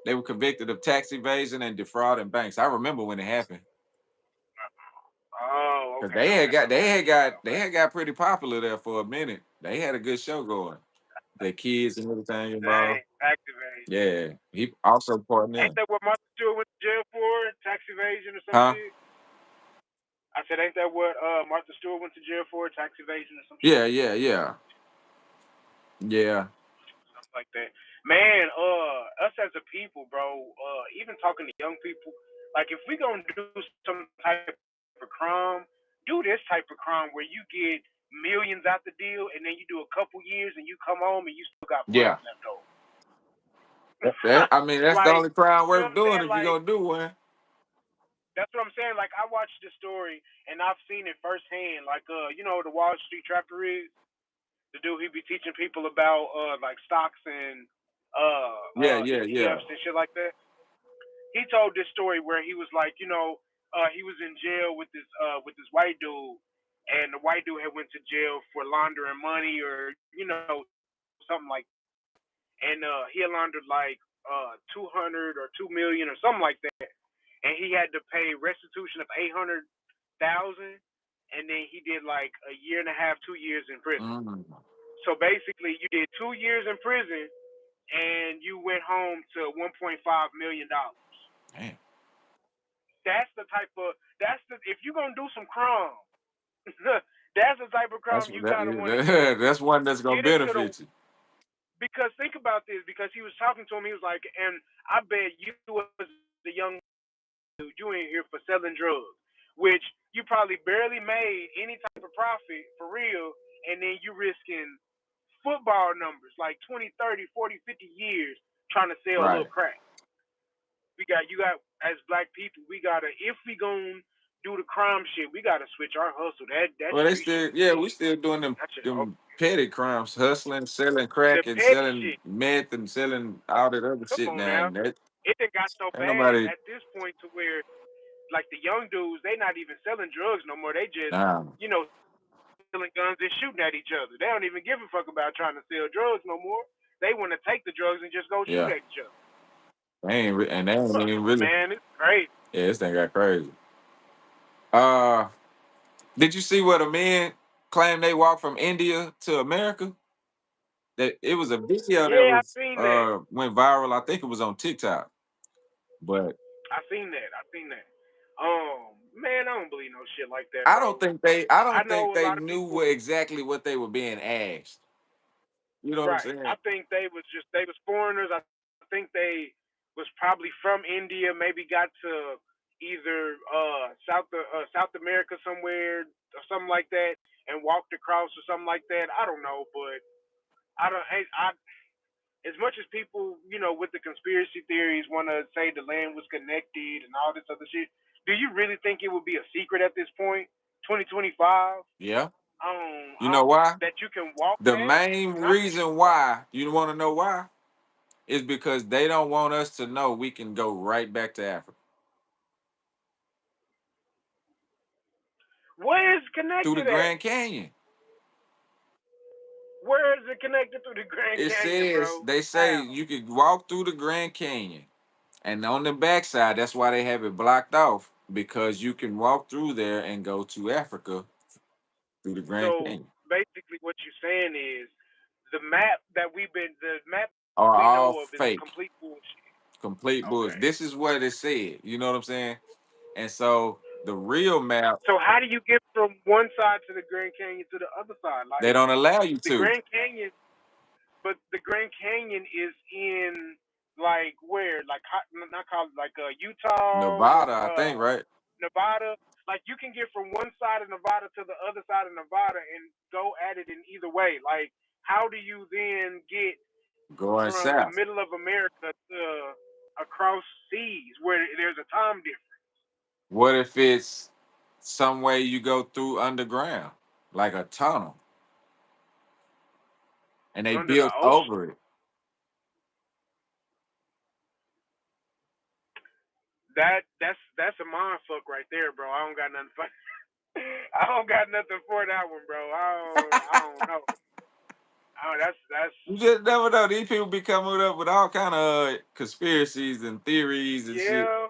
they were convicted of tax evasion and defrauding banks. I remember when it happened. Oh, Cause okay, okay, okay, okay, they okay. had got pretty popular there for a minute. They had a good show going. Their kids and everything involved. Dang, activate. Yeah, he also partnered Ain't them. that what Martha Stewart went to jail for? Tax evasion or some Huh? shit? I said, ain't that what Martha Stewart went to jail for? Tax evasion or some Yeah, shit? yeah, yeah, yeah, Something like that. Man, us as a people, bro, even talking to young people, like if we gonna do some type of crime, do this type of crime where you get millions out the deal, and then you do a couple years and you come home and you still got funds left over. yeah. I mean, that's the Like, only crime you know worth what I'm doing saying? if you're Like, gonna do one. that's what I'm saying. Like, I watched the story and I've seen it firsthand. Like, the Wall Street Trapper is the dude he be teaching people about like stocks and Yeah, yeah, yeah. ETFs and shit like that. He told this story where he was like, he was in jail with this white dude, and the white dude had went to jail for laundering money or something like that, and he had laundered like 200 or 2 million or something like that, and he had to pay restitution of 800,000, and then he did like a year and a half, 2 years in prison. Mm, So basically, you did 2 years in prison, and you went home to $1.5 million. damn. That's the if you're gonna do some crime, that's the type of That's crime you that, kind of want to get into. that's one that's gonna Get into the benefit you. because think about this. Because he was talking to him, he was like, and I bet you as a young dude, you ain't here for selling drugs, which you probably barely made any type of profit for real, and then you risking football numbers like 20, 30, 40, 50 years trying to sell a Right. little crack. You got as black people, we gotta if we gonna do the crime shit, we gotta switch our hustle. That Well, they street shit still, is yeah, we dead. still doing That shit over. them petty crimes, hustling, selling The crack, and petty selling shit. meth and selling all that other Come shit on now. now. And that It done got so ain't bad nobody. at this point to where like the young dudes, they not even selling drugs no more. They just, Nah, selling guns and shooting at each other. They don't even give a fuck about trying to sell drugs no more. They want to take the drugs and just go shoot at yeah, each other. And they ain't even really. Man, it's great. Yeah, this thing got crazy. Uh, did you see what a man claimed they walked from India to America? That it was a video that Yeah, I was seen that. went viral. I think it was on TikTok. But I seen that. I seen that. Man, I don't believe no shit like that, bro. I I don't think know a they lot of knew people. exactly what they were being asked. You know what I'm Right. saying? I think they was foreigners. I think they was probably from India. Maybe got to either South America somewhere or something like that, and walked across or something like that. I don't know, but I don't. I as much as people, with the conspiracy theories want to say the land was connected and all this other shit, do you really think it would be a secret at this point, 2025, Yeah. You know why? that you can walk The that? main Not reason why, you want to know why, is because they don't want us to know we can go right back to Africa where is it through the connected at? Grand Canyon. Where is it connected to the Grand It Canyon, says bro? they say How? you could walk through the Grand Canyon, and on the backside, that's why they have it blocked off because you can walk through there and go to Africa through the Grand So Canyon. basically, what you're saying is the map Are we all know of is fake, complete bullshit. complete bullshit. Okay. This is what it said. You know what I'm saying? And so the real map, So how do you get from one side to the Grand Canyon to the other side? they Like don't allow you the to. Grand Canyon, but the Grand Canyon is in like where? Like not called like Utah or Nevada, I think, right? Nevada. Like you can get from one side of Nevada to the other side of Nevada and go at it in either way. Like how do you then get Going from the south. middle of America to across seas where there's a time difference What if it's some way you go through underground, like a tunnel, and they under the built ocean? over it? That's a mind fuck right there, bro. I don't got nothing for I don't got nothing for that one, bro. I don't know. That's You just never know. These people be coming up with all kind of conspiracies and theories and shit. yeah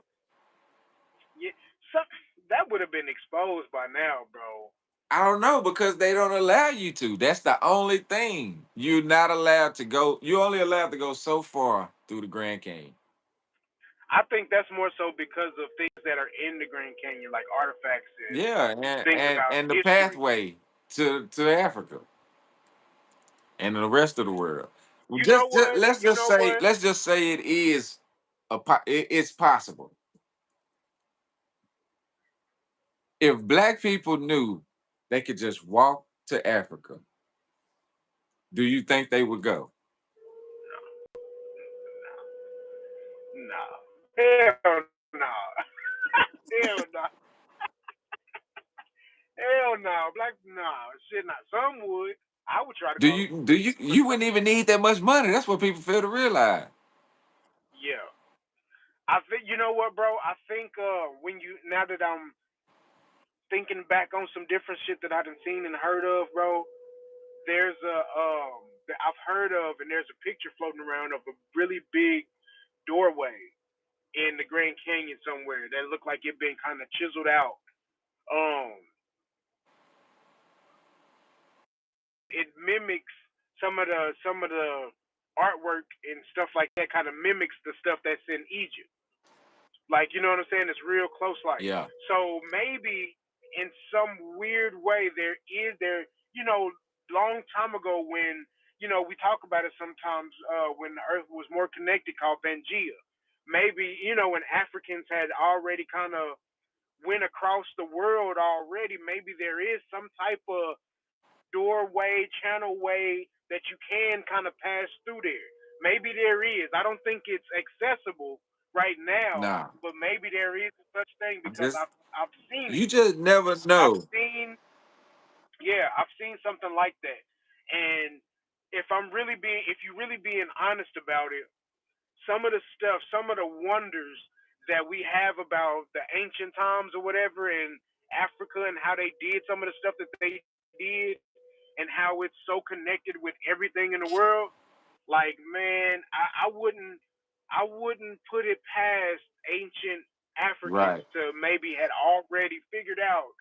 yeah. Some, that would have been exposed by now, bro. I don't know because they don't allow you to. That's the only thing. You're not allowed to go. You're only allowed to go so far through the Grand Canyon. I think that's more so because of things that are in the Grand Canyon, like artifacts and Yeah, things about and the history. pathway to Africa and the rest of the world. Well, You know what? let's You just know say what? it is it's possible. If black people knew they could just walk to Africa, do you think they would go? No. Hell no. Hell no. Hell no. Black no. Shit not. Some would. I would try to go. But You wouldn't even need that much money. That's what people fail to realize. yeah. I think you know what, bro? I think when you now that I'm thinking back on some different shit that I done seen and heard of, bro, there's a that I've heard of and there's a picture floating around of a really big doorway in the Grand Canyon somewhere that looked like it been kind of chiseled out. Um, it mimics some of the artwork and stuff like that. Kind of mimics the stuff that's in Egypt. Like you know what I'm saying? It's real close. Like Yeah. so maybe in some weird way there. Long time ago when we talk about it sometimes when the Earth was more connected, called Pangea. Maybe when Africans had already kind of went across the world already. Maybe there is some type of doorway, channel way that you can kind of pass through there. Maybe there is. I don't think it's accessible right now, Nah. but maybe there is such thing because Just I've seen you it. just never I've know. seen yeah, I've seen something like that. And if you really being honest about it, some of the stuff, some of the wonders that we have about the ancient times or whatever in Africa and how they did some of the stuff that they did and how it's so connected with everything in the world. Like, man, I wouldn't. I wouldn't put it past ancient Africans Right. to maybe had already figured out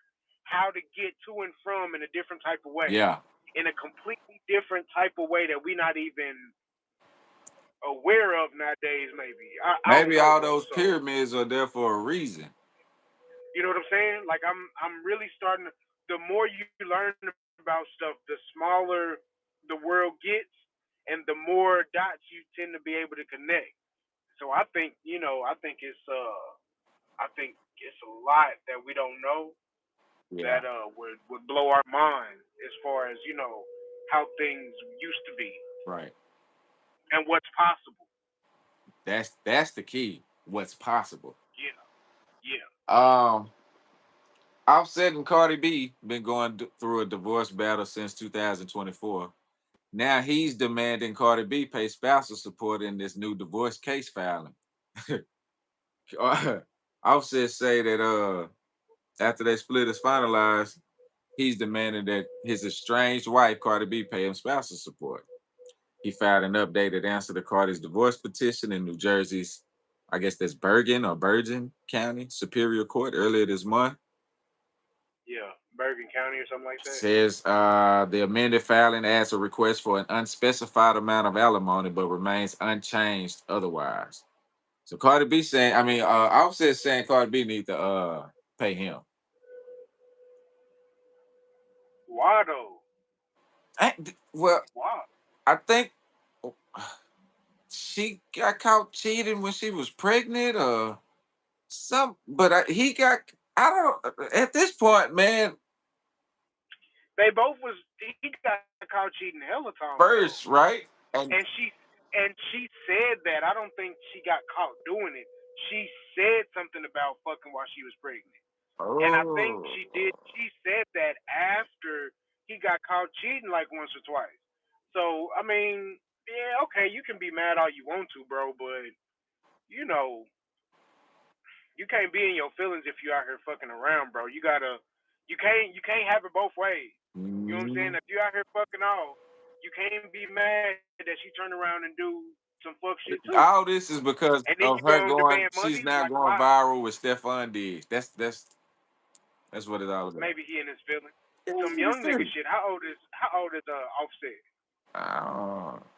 how to get to and from in a different type of way, Yeah. in a completely different type of way that we're not even aware of nowadays. Maybe I don't Maybe know, all bro. those So pyramids are there for a reason. you know what I'm saying? Like I'm really starting to. The more you learn about stuff, the smaller the world gets, and the more dots you tend to be able to connect. So I think I think it's a lot that we don't know Yeah. that would blow our mind as far as how things used to be Right. and what's possible. That's the key. What's possible. Yeah, yeah, Um, Offset and Cardi B been going through a divorce battle since 2024. Now he's demanding Cardi B pay spousal support in this new divorce case filing. Offset say that after their split is finalized, he's demanding that his estranged wife Cardi B pay him spousal support. He filed an updated answer to Cardi's divorce petition in New Jersey's, I guess that's Bergen or Bergen County Superior Court earlier this month. yeah. Bergen County or something like that. Says the amended filing adds a request for an unspecified amount of alimony, but remains unchanged otherwise. So Cardi B saying, Offset saying Cardi B need to pay him. Why though? Well, Why? I think she got caught cheating when she was pregnant, or but he got. I don't. At this point, man, They both was he got caught cheating hella times though, first, right? and she said that. I don't think she got caught doing it. She said something about fucking while she was pregnant. And I think Oh, she did. She said that after he got caught cheating like once or twice. So I mean, yeah, okay, you can be mad all you want to, bro, but you know, you can't be in your feelings if you out here fucking around, bro. You can't have it both ways. You know what I'm saying? mhm. If you out here fucking off, you can't be mad that she turned around and do some fuck shit too. All this is because And then you of go her on demand going. money. She's now Like going why? viral with Stefan Diggs. That's what it's all about. Maybe he in his feelings. Yeah, Some he's young nigga 30. shit. How old is Offset?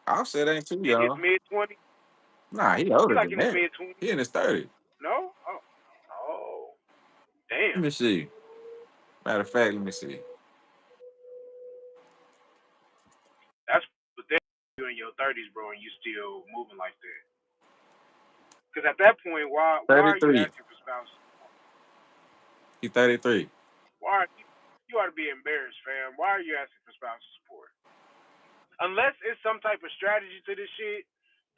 Offset ain't too In his young. mid 20s? Nah, he He older like than in his that. mid He 20s? in his 30s. No? Oh, Let damn. me see. Matter of fact, let me see. That's pathetic. You in your 30s, bro, and you still moving like that. Because at that point, why are you 33. asking for spouse support? He 33. Why you ought to be embarrassed, fam. Why are you asking for spouse support? Unless it's some type of strategy to this shit.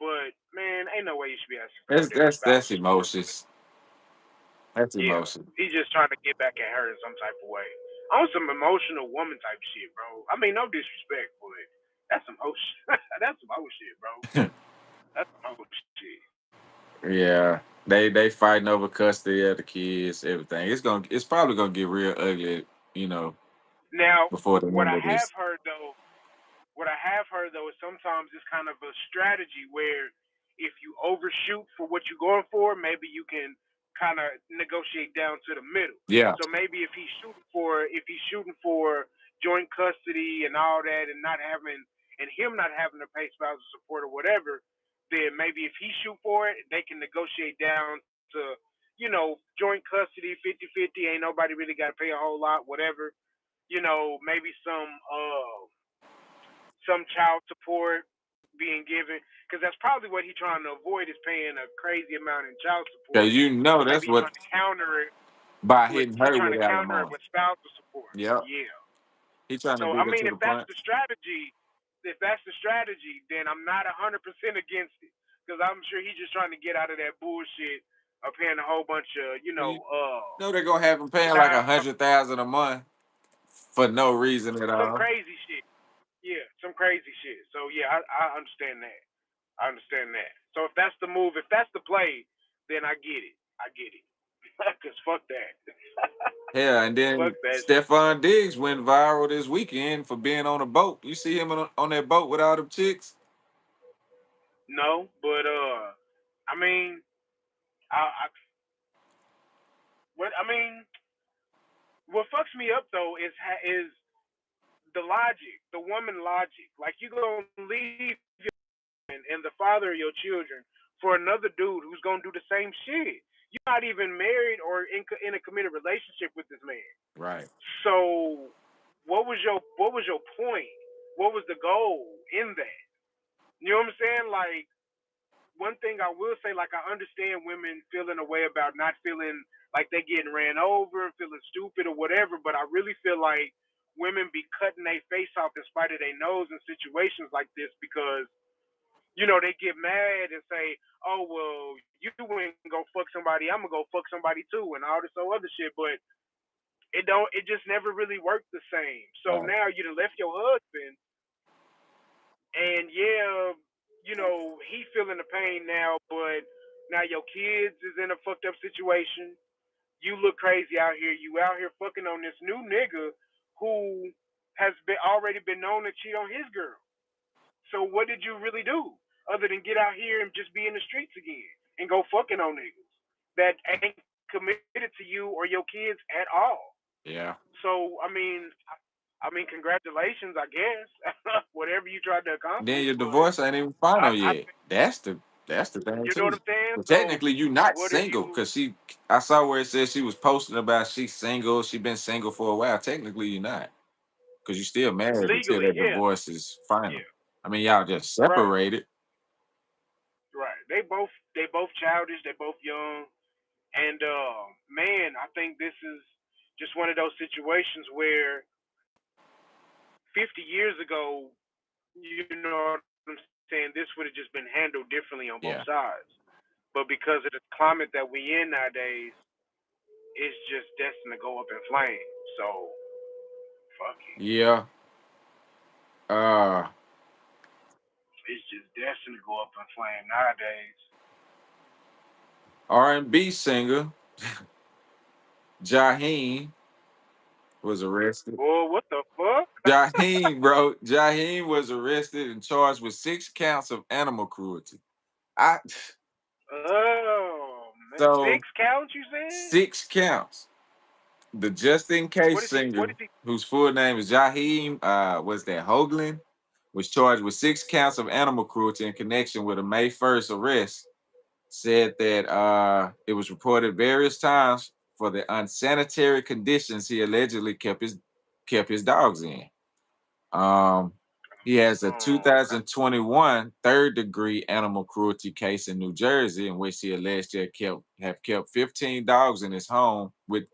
But man, ain't no way you should be asking for no That's damn that's spouse that's support. emotions. That's Yeah, emotion. he's just trying to get back at her in some type of way. On some emotional woman type shit, bro. I mean, no disrespect, but that's some whole shit. That's some whole shit, bro. That's some whole shit. Yeah. They fighting over custody of the kids, everything. It's probably gonna get real ugly, you know, Now, before the what end I of have this. heard though, is sometimes it's kind of a strategy where if you overshoot for what you're going for, maybe you can kind of negotiate down to the middle. Yeah. So maybe if he's shooting for joint custody and all that, and not having and him not having to pay spousal support or whatever, then maybe if he shoot for it, they can negotiate down to joint custody 50-50. Ain't nobody really got to pay a whole lot, whatever. Maybe some child support being given because that's probably what he's trying to avoid is paying a crazy amount in child Cause support. you know So that's maybe he's what trying to counter it by with hitting her with it alimony. with spousal support. Yep. Yeah. He trying to So beat I her to mean, the punch. if that's the strategy, then I'm not 100% against it because I'm sure he's just trying to get out of that bullshit of paying a whole bunch of You know they're gonna have him paying like child 100,000 a month for no reason at some all. crazy shit. Yeah, some crazy shit. So yeah, I understand that. I understand that. So if that's the move, if that's the play, then I get it. I get it. Cause fuck that. Yeah, and Fuck then that shit. Stefan Diggs went viral this weekend for being on a boat. You see him on that boat with all them chicks? No, but I mean, I what I mean, what fucks me up though is the logic, the woman logic. Like you gonna leave your and the father of your children for another dude who's gonna do the same shit. You're not even married or in a committed relationship with this man. Right. So, what was your point? What was the goal in that? You know what I'm saying? Like one thing I will say, like I understand women feeling a way about not feeling like they getting ran over and feeling stupid or whatever, but I really feel like women be cutting their face off in spite of their nose in situations like this because they get mad and say, "Oh well, you ain't gonna fuck somebody, I'm gonna go fuck somebody too," and all this other shit. But it just never really worked the same. So Right. now you done left your husband, and yeah, he feeling the pain now, but now your kids is in a fucked up situation. You look crazy out here. You out here fucking on this new nigga who has been already been known to cheat on his girl. So what did you really do other than get out here and just be in the streets again and go fucking on niggas that ain't committed to you or your kids at all? Yeah. So I mean, congratulations, I guess. Whatever you tried to Then accomplish, your but divorce ain't even final I yet. That's the thing you know what too. I'm saying. But So technically, you not what if single you because I saw where it says she was posting about she's single. She been single for a while. Technically, you're not because you still married until legally? that Yeah, divorce is final. yeah, I mean, y'all just right, separated. right. They both childish. They both young. And man, I think this is just one of those situations where 50 years ago, you know what I'm saying, this would have just been handled differently on both Yeah. sides. But because of the climate that we in nowadays, it's just destined to go up in flames. So fuck it. Yeah. Uh, It's just destined to go up in flames nowadays. R&B singer Jaheim was arrested. Boy, what the fuck? Jaheim, bro. Jaheim was arrested and charged with 6 counts of animal cruelty. I Oh man, so 6 counts you said? 6 counts. The Just in Case What is he? What singer, is he? whose full name is Jaheim, was that Hoagland, was charged with 6 counts of animal cruelty in connection with a May 1st arrest. Said that it was reported various times for the unsanitary conditions he allegedly kept his dogs in. Um, he has a Oh, okay. 2021 third-degree animal cruelty case in New Jersey in which he alleged to have kept 15 dogs in his home with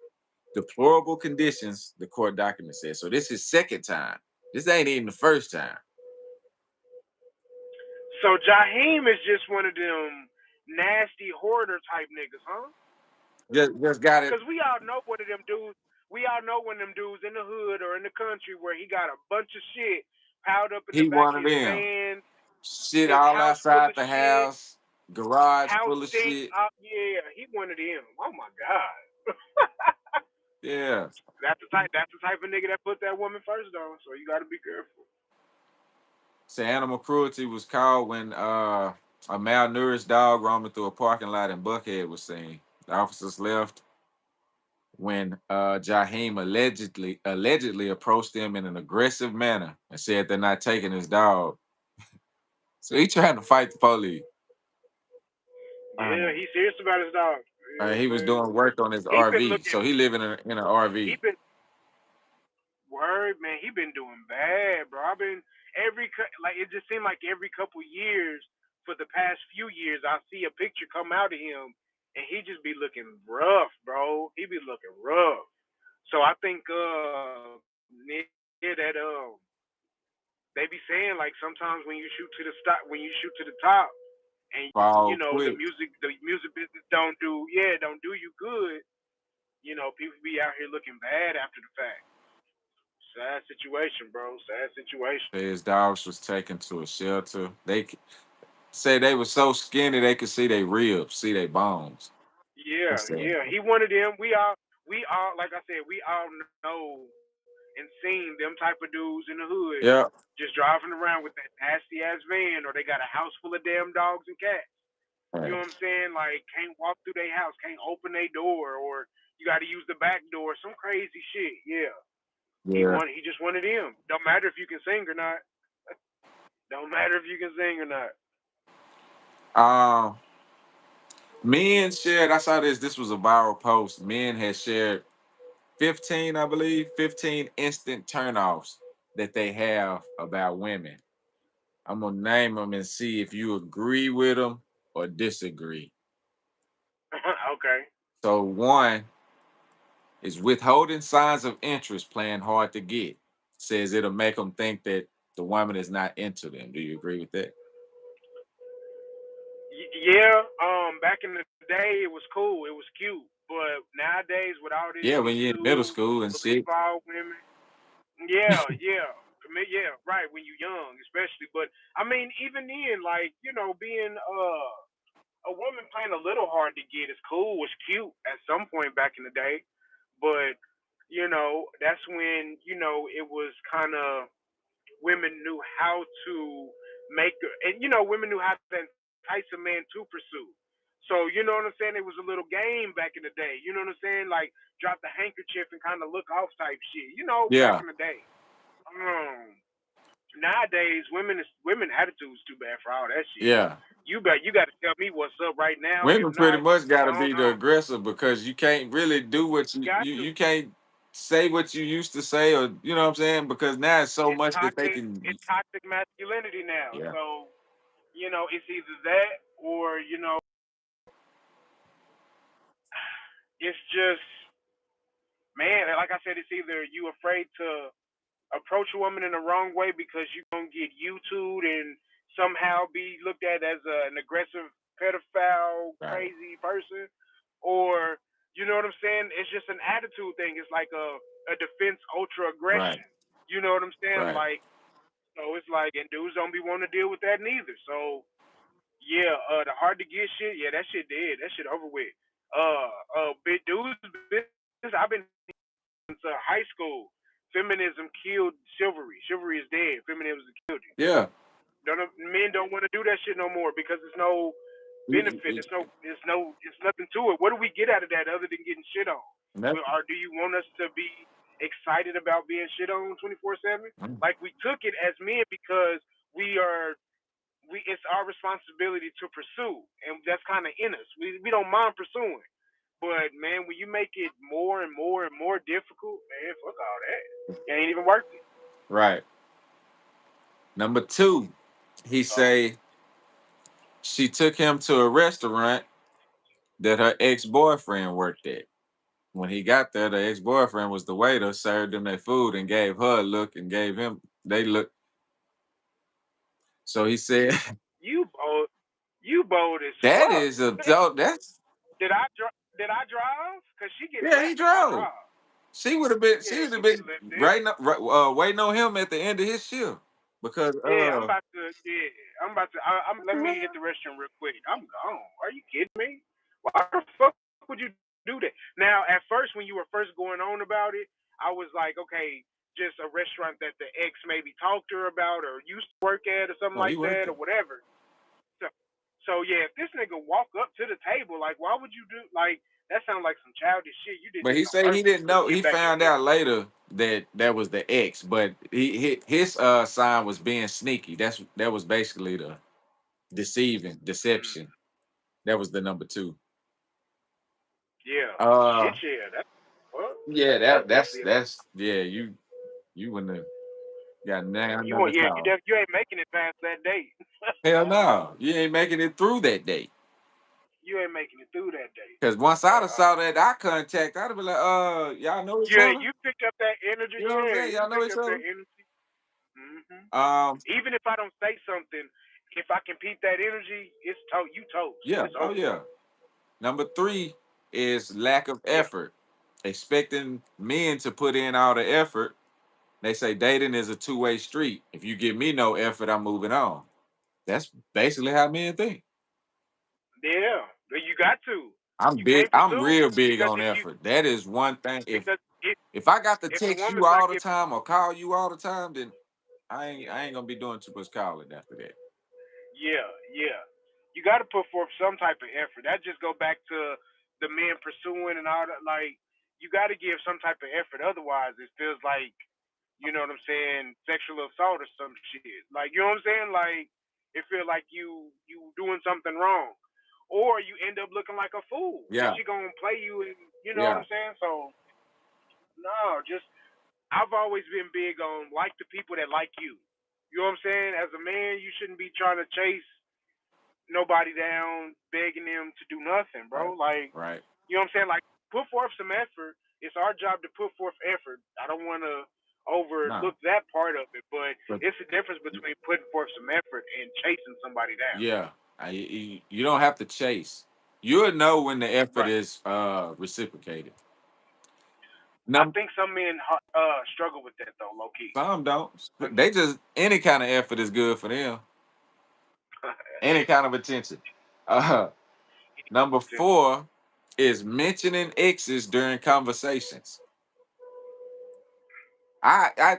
deplorable conditions, the court document says. So this is second time. This ain't even the first time. So Jaheim is just one of them nasty hoarder type niggas, huh? Just got it. Because we all know one of them dudes. We all know one of them dudes in the hood or in the country where he got a bunch of shit piled up in the He back one of of his them. van, Shit his all house full outside of the shit, house, garage house full of stinks. shit. Yeah, he one of them. Oh my god. Yeah. That's the type. That's the type of nigga that put that woman first, though. So you got to be careful. So animal cruelty was called when a malnourished dog roaming through a parking lot in Buckhead was seen. The officers left when Jaheim allegedly approached them in an aggressive manner and said they're not taking his dog. So he trying to fight the police. Yeah, he's serious about his dog. You know what He I'm was saying? doing work on his He been RV, looking. so he living in an He RV. been word man. He been doing bad, bro. I've been like it just seemed like every couple years for the past few years I see a picture come out of him and he just be looking rough, bro. He be looking rough. So I think near that they be saying like sometimes when you shoot to the stop when you shoot to the top and Fall the quick. music business don't do you good. People be out here looking bad after the fact. Sad situation, bro. Sad situation. His dogs was taken to a shelter. Say they were so skinny they could see their ribs, see their bones. Yeah, That's sad. yeah. He one of them. We all, like I said, we all know and seen them type of dudes in the hood Yeah. just driving around with that nasty ass van, or they got a house full of damn dogs and cats. You know Right. what I'm saying? Like can't walk through their house, can't open their door, or you got to use the back door. Some crazy shit. Yeah, Yeah. he just wanted him. Don't matter if you can sing or not. Don't matter if you can sing or not. Um, Men shared. I saw this. This was a viral post. Men had shared 15, I believe, 15 instant turnoffs that they have about women. I'm gonna name them and see if you agree with them or disagree. Okay. So one is withholding signs of interest, playing hard to get. Says it'll make them think that the woman is not into them. Do you agree with that? Yeah. Back in the day, it was cool. It was cute. But nowadays, with all this Yeah, when you're in middle YouTube, school and believe shit. all women. Yeah, yeah. For me, yeah, right. When you're young, especially. But I mean, even then, like being a woman playing a little hard to get is cool, was cute at some point back in the day. But that's when it was kind of women knew how to make and women knew how to entice a man to pursue. So you know what I'm saying? It was a little game back in the day. You know what I'm saying? Like drop the handkerchief and kind of look off type shit. Back Yeah, in the day. Um, Nowadays women attitudes too bad for all that shit. yeah. You got to tell me what's up right now. If Women pretty not, much got to be the uh-uh. aggressor because you can't really do what you, Got you to. you can't say what you used to say, or you know what I'm saying, because now it's so It's much that they toxic. can. It's toxic masculinity now. Yeah, So it's either that or it's just man. Like I said, it's either you afraid to approach a woman in the wrong way because you're gonna get YouTubed and somehow be looked at as an aggressive pedophile, right, crazy person, or you know what I'm saying? It's just an attitude thing. It's like a defense ultra right, aggression. You know what I'm saying? right. Like so, it's like and dudes don't be wanting to deal with that neither. So yeah, the hard to get shit, yeah, that shit dead. That shit over with. Big dudes business. I've been since high school. Feminism killed chivalry. Chivalry is dead. Feminism killed it. Yeah, Men don't want to do that shit no more because there's no benefit. It's nothing to it. What do we get out of that other than getting shit on? nothing. Or do you want us to be excited about being shit on 24/7? Like we took it as men because we are we it's our responsibility to pursue, and that's kind of in us. We don't mind pursuing, but man, when you make it more and more and more difficult, man, fuck all that. It ain't even worth it. Right. Number two, he So say she took him to a restaurant that her ex boyfriend worked at. When he got there, the ex boyfriend was the waiter, served them their food, and gave her a look and gave him they look. So he said, you bold, you bold as "That fuck. is a dope. That's Did I drive? Cause she getting yeah." He left if I drove. drive. She would have been. She Yeah, would have you getting been left there. right, waiting on him at the end of his shift because Yeah, I'm about to. Yeah, I'm about to. I'm. Let me hit the restroom real quick. I'm gone. Are you kidding me? Why the fuck would you do that? Now, at first, when you were first going on about it, I was like, okay, just a restaurant that the ex maybe talked to her about or used to work at or something no, he like worked that it. or whatever. So, so yeah, if this nigga walk up to the table, like, why would you do like that? Sounds like some childish shit. You did But this he on said he purpose didn't to know. get He back at found him. out later that that was the ex, but his sign was being sneaky. That was basically the deceiving, Mm, deception. That was the number two. yeah, Uh, shit, yeah. That's well, yeah, that's definitely a that's yeah. You wouldn't have got now You want another yeah, call. you ain't making it past that date. Hell no, you ain't making it through that date. You ain't making it through that date. Cause once I'd have Uh, saw that eye contact, I'd have been like, y'all know each yeah, other. you picked up that energy. You know what I'm Yeah, saying? you Y'all know picked each up that other. energy. hmm Um, Even if I don't say something, if I can peep that energy, it's you toast. yeah, It's oh over with. yeah. Number three is lack of Yeah, effort. Expecting men to put in all the effort. They say dating is a two-way street. If you give me no effort, I'm moving on. That's basically how men think. yeah. But you got to. I'm You big. can't I'm pursue real big because on effort. That is one thing. If because if I got to if the text you woman's not all the giving time or call you all the time, then I ain't gonna be doing too much calling after that. yeah, yeah. you got to put forth some type of effort. That just go back to the men pursuing and all that. Like you got to give some type of effort. Otherwise, it feels like you know what I'm saying, sexual assault or some shit. Like you know what I'm saying? Like it feels like you doing something wrong, or you end up looking like a fool because Yeah, she gonna play you and you know what yeah, I'm saying. So no, just I've always been big on like the people that like you. You know what I'm saying? As a man, you shouldn't be trying to chase nobody down, begging them to do nothing, right, bro. Like, right. you know what I'm saying? Like, put forth some effort. It's our job to put forth effort. I don't want to No, overlook that part of it, but but it's the difference between putting forth some effort and chasing somebody down. yeah, you don't have to chase. You'll know when the effort Right. is reciprocated. I Number think some men struggle with that though, low key. some don't. They just any kind of effort is good for them. Any kind of attention. Uh, Number four is mentioning exes during conversations. I I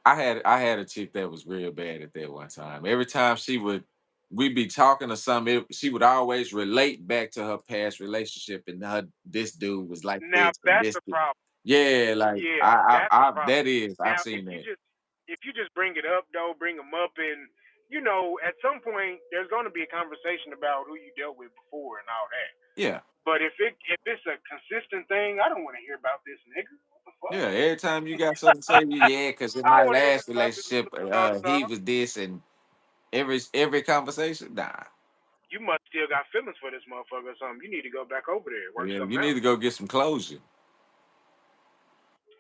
I had a chick that was real bad at that one time. Every time we'd be talking or something, she would always relate back to her past relationship and her this dude was like Now this and that's this. a problem. Yeah, like Yeah, that's a problem. that is I've Now seen that. if you just bring it up though, bring them up, and you know, at some point there's going to be a conversation about who you dealt with before and all that. Yeah, But if it's a consistent thing, I don't want to hear about this nigga. What the fuck? yeah. Every time you got something to say, yeah, because in I my don't want to hear last about this. relationship, No. he was this and every conversation, nah. You must still got feelings for this motherfucker or something. You need to go back over there, work Yeah, you something need out to go get some closure.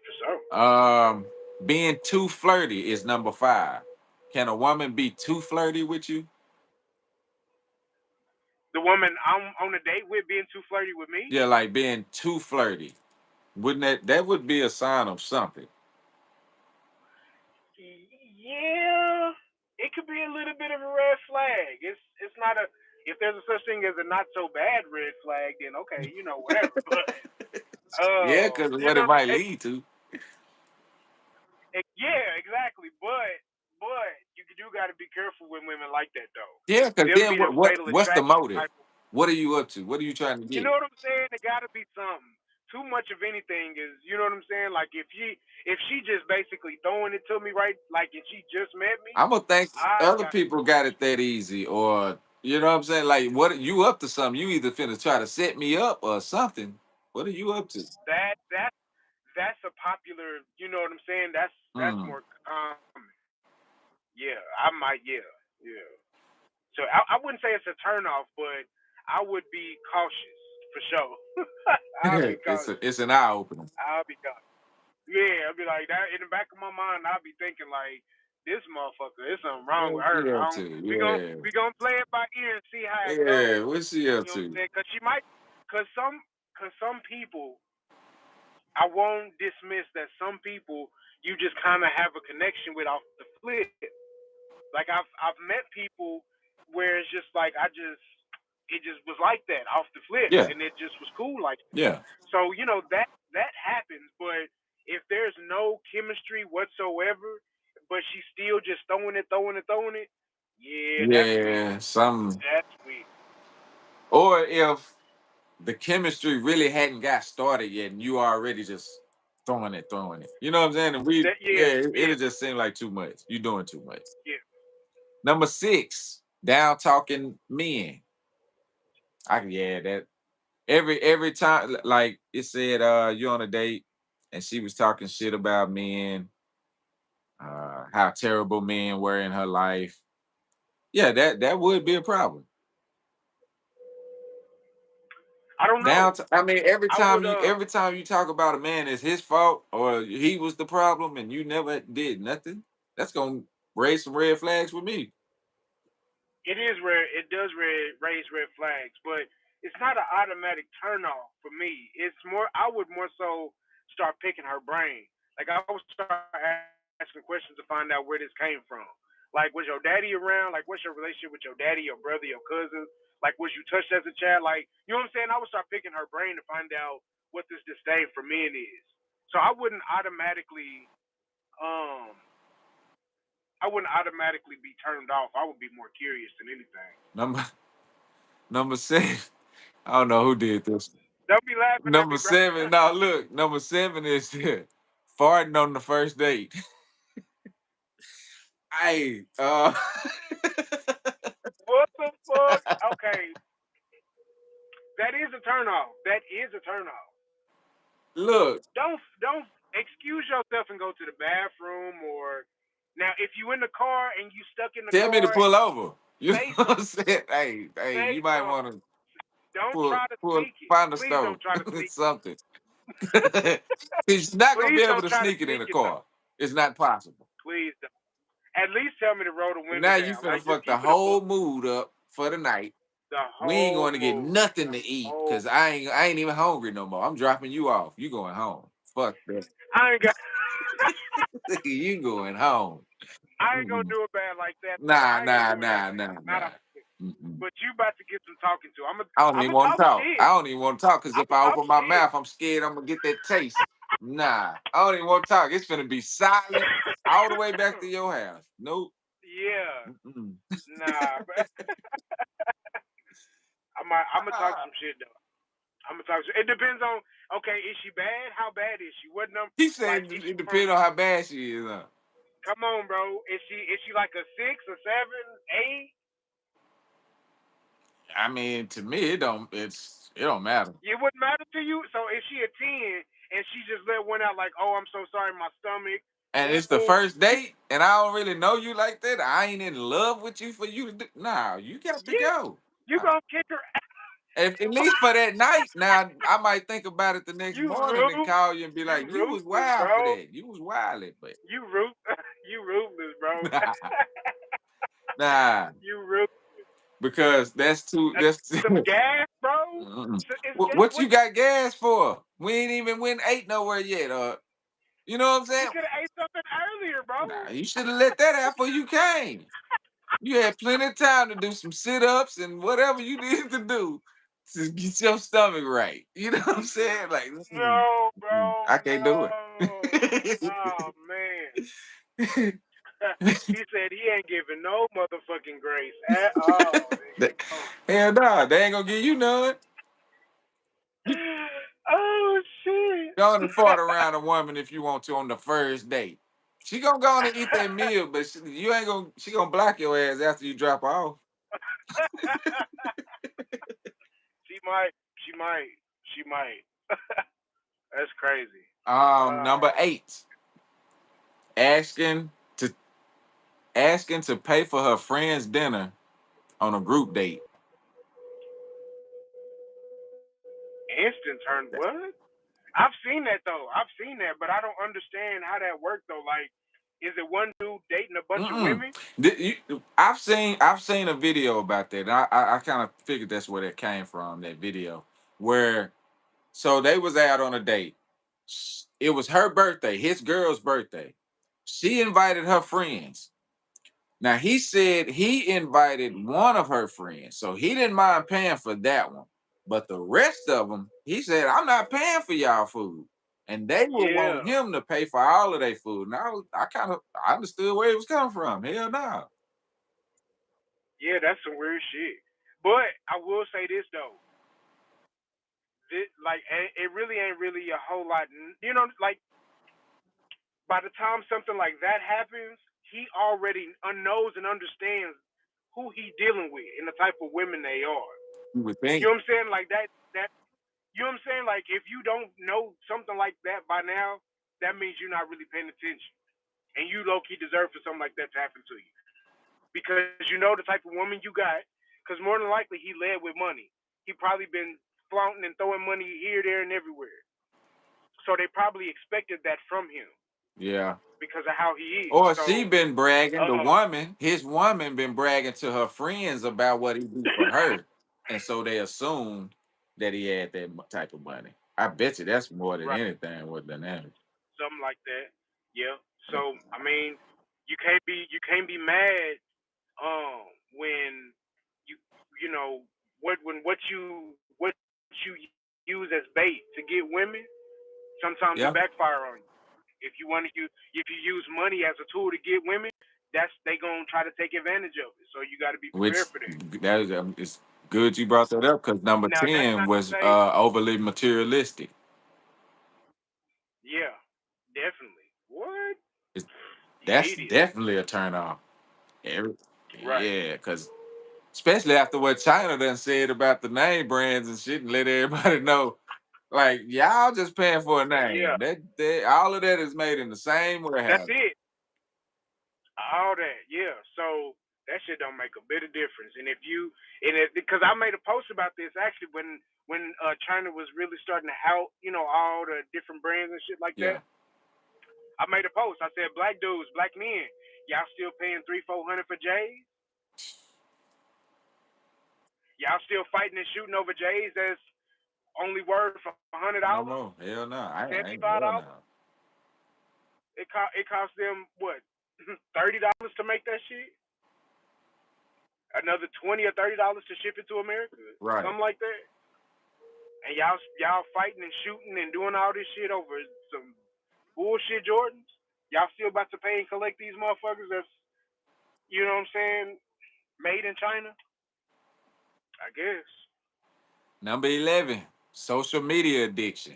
for sure. Um, Being too flirty is number five. Can a woman be too flirty with you? The woman I'm on a date with being too flirty with me. Yeah, like being too flirty. Wouldn't that would be a sign of something? Yeah, it could be a little bit of a red flag. It's not a if there's a such thing as a not so bad red flag, then okay, you know whatever. But Yeah, because you what it know, might lead to. yeah, exactly. But you do got to be careful with women like that though. Yeah, because They'll then be them what fatal what's the attraction motive? type. What are you up to? What are you trying to You get? know what I'm saying? It got to be something. Too much of anything is, you know what I'm saying? Like if she just basically throwing it to me right, like if she just met me, I'm gonna think I other got people got it that easy, or you know what I'm saying? Like, what you up to something? You either finna try to set me up or something. What are you up to? that's a popular. You know what I'm saying? That's Hmm. more common. Yeah, I might. Yeah. So I wouldn't say it's a turn off, but I would be cautious for sure. I'll be cautious. It's an eye opener. I'll be cautious. Yeah, I'll be like that in the back of my mind. I'll be thinking like, this motherfucker, there's something wrong with What's her. she I up don't, to? we gonna play it by ear and see how it Yeah, goes. what's she up You know what I'm to? saying? Cause she might, cause some people, I won't dismiss that some people you just kind of have a connection with off the flip. Like I've met people where it's just like it just was like that off the flip, Yeah, and it just was cool like that. yeah, So you know that happens, but if there's no chemistry whatsoever, but she's still just throwing it, yeah, that's weak. yeah. Some That's weak. or if the chemistry really hadn't got started yet, and you already just throwing it. You know what I'm saying? And we, That yeah, yeah it'll yeah just seem like too much. You doing too much. yeah. Number six, down talking men. Yeah, that every time, like it said, you on a date, and she was talking shit about men, how terrible men were in her life. Yeah, that would be a problem. I don't know. I mean, I would every time you talk about a man, it's his fault or he was the problem, and you never did nothing. That's gonna raise some red flags with me. it is rare. It does raise red flags, but it's not an automatic turn off for me. It's more. I would more so start picking her brain. Like I would start asking questions to find out where this came from. Like, was your daddy around? Like, what's your relationship with your daddy, your brother, your cousin? Like, was you touched as a child? Like, you know what I'm saying? I would start picking her brain to find out what this disdain for men is. So um, I wouldn't automatically be turned off. I would be more curious than anything. Number Number 7. I don't know who did this. Don't be laughing at Number me, bro. 7. Now look, number 7 is farting on the first date. Hey, What the fuck? Okay, that is a turn off. That is a turn off. look, Don't excuse yourself and go to the bathroom or now if you in the car and you stuck in the tell me to car, pull over. You know say what I'm something. saying? Hey, Say you might want something. to Don't try to sneak it. find a Please stove, don't try to sneak it. something. He's not gonna Please be able don't to try to sneak it in sneak a it though. car. It's not possible. Please don't. At least tell me to roll the window Now you down. finna Like just fuck the keep it a book. whole mood up for the night. The We ain't whole going to get mood. nothing The to eat whole because I ain't even hungry no more. I'm dropping you off. You going home. Fuck that. I ain't got You going home. I ain't gonna Mm-mm. do it bad like that though. Nah, I ain't gonna nah, do it that nah, bad. nah, Not nah. a Mm-mm. but you about to get some talking to. I don't even I'ma want talk to talk. shit. I don't even want to talk because if I'ma I talk open my shit. mouth, I'm scared I'm gonna get that taste. Nah, I don't even want to talk. It's gonna be silent all the way back to your house. Nope. Yeah. Mm-mm. Nah, but I'ma talk Ah. some shit though. I'ma talk shit. It depends on okay, is she bad? How bad is she? What number He like said is she it from depends on how bad she is. Huh? come on, bro. Is she like a 6, a 7, 8? I mean, to me, it don't matter. It wouldn't matter to you. So is she a 10 and she just let one out like, oh, I'm so sorry, my stomach. And it's the Ooh, first date, and I don't really know you like that. I ain't in love with you for you to do. Nah, you got to yeah, go. you gonna kick her If, at least for that night. Now I might think about it the next You morning and rude. call you and be You like, "You was ruthless, wild for bro. that. You was wild, but You root. You ruthless, bro. nah, you root. because that's too. That's Some gas, bro. Mm-mm. It's What what you got gas for? We ain't even went ate nowhere yet. You know what I'm we saying? could have ate something earlier, bro. Nah, you should have let that happen before you came. You had plenty of time to do some sit-ups and whatever you needed to do to get your stomach right. You know what I'm saying? Like, No, I bro. can't do No. Oh man. it. he said he ain't giving no motherfucking grace at all. Oh, Hell no, they ain't gonna give you none. You oh shit. go on and fart around a woman if you want to on the first date. She gonna go on and eat that meal, but you ain't gonna. She gonna block your ass after you drop her off. she might. She might. She might. That's crazy. Number 8, asking to pay for her friend's dinner on a group date. Instant turn. What? I've seen that though. I've seen that, but I don't understand how that worked though. Like, is it one dude dating a bunch of Mm-mm. women? I've seen a video about that. And I kind of figured that's where that came from. That video where so they was out on a date. It was her birthday, his girl's birthday. She invited her friends. Now he said he invited one of her friends, so he didn't mind paying for that one. But the rest of them, he said, "I'm not paying for y'all food," and they will Yeah, want him to pay for all of their food. And I understood where it was coming from. Hell no. yeah, that's some weird shit. But I will say this though, it really ain't really a whole lot. You know, like by the time something like that happens, he already knows and understands who he dealing with and the type of women they are. You would You think. know what I'm saying? Like that. You know what I'm saying? Like if you don't know something like that by now, that means you're not really paying attention, and you low key deserve for something like that to happen to you because you know the type of woman you got. Because more than likely he led with money. He probably been flaunting and throwing money here, there, and everywhere. So they probably expected that from him Yeah. because of how he is. Or she So, been bragging, the uh, woman, his woman been bragging to her friends about what he do for her. And so they assumed that he had that type of money. I bet you that's more than right, anything with the name. something like that. Yeah. So I mean, you can't be mad when you you know what you use as bait to get women, sometimes it Yeah. backfire on you. If you use money as a tool to get women, they gonna try to take advantage of it. So you got to be Which prepared for that. that is it's Good you brought that up because number Now that's 10 not to was say, overly materialistic. yeah, definitely. What? It's, that's Immediately. definitely a turn off. Every, Right. yeah, because especially after what China done said about the name brands and shit, and let everybody know, like y'all just paying for a Yeah. name. That all of that is made in the same That's warehouse. it. All that. Yeah. So that shit don't make a bit of difference. And if you and it because I made a post about this actually when China was really starting to tout, all the different brands and shit like Yeah, that. I made a post. I said, black dudes, black men, y'all still paying 300-400 for J's? Y'all still fighting and shooting over J's that's only worth no $100, more. Hell no. I ain't hell no. $75? It cost them what $30 to make that shit. Another 20 or $30 to ship it to America, Right. something like that. And y'all fighting and shooting and doing all this shit over some bullshit Jordans. Y'all still about to pay and collect these motherfuckers that's what I'm saying, made in China. I guess. Number 11, social media addiction.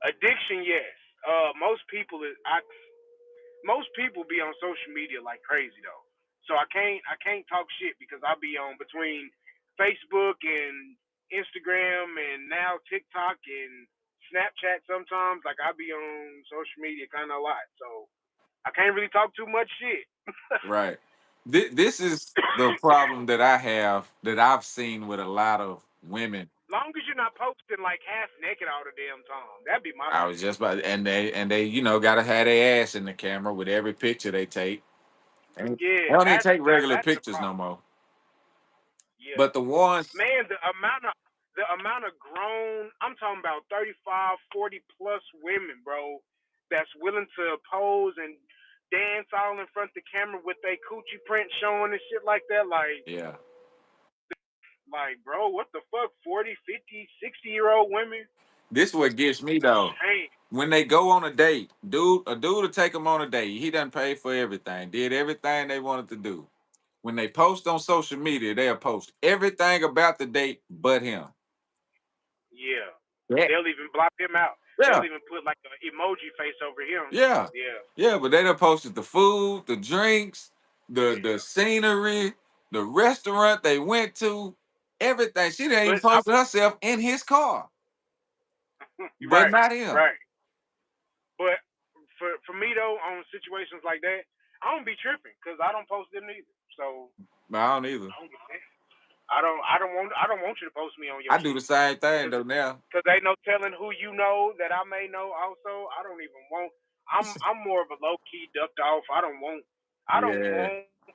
Addiction, yes. Most people be on social media like crazy though. So I can't talk shit because I be on between Facebook and Instagram and now TikTok and Snapchat sometimes. Like I be on social media kind of a lot. So I can't really talk too much shit. Right. This is the problem that I have that I've seen with a lot of women. Long as you're not posting like half naked all the damn time. That'd be my I was shit. just about, and they gotta have their ass in the camera with every picture they take. And they Yeah, don't even that's take regular that's the pictures no problem. more. Yeah. But the ones, Man, the amount of grown, I'm talking about 35, 40 plus women, bro, that's willing to pose and dance all in front of the camera with their coochie print showing and shit like that. yeah. Bro, what the fuck? 40, 50, 60-year-old women? This what gets me though. Shame. When they go on a date, a dude will take them on a date. He done paid for everything, did everything they wanted to do. When they post on social media, they'll post everything about the date but him. Yeah. Yeah. They'll even block him out. They'll Yeah. even put like an emoji face over him. Yeah. Yeah. Yeah, but they done posted the food, the drinks, the Yeah. scenery, the restaurant they went to, everything. She didn't even But post herself in his car, but right, not him. right. But for me though, on situations like that, I don't be tripping because I don't post them neither. So But I don't either. I don't give a damn. I don't want you to post me on your I do the shit same thing because though now. ain't no telling who you know that I may know also. I don't even want. I'm more of a low key ducked off. I don't want Yeah.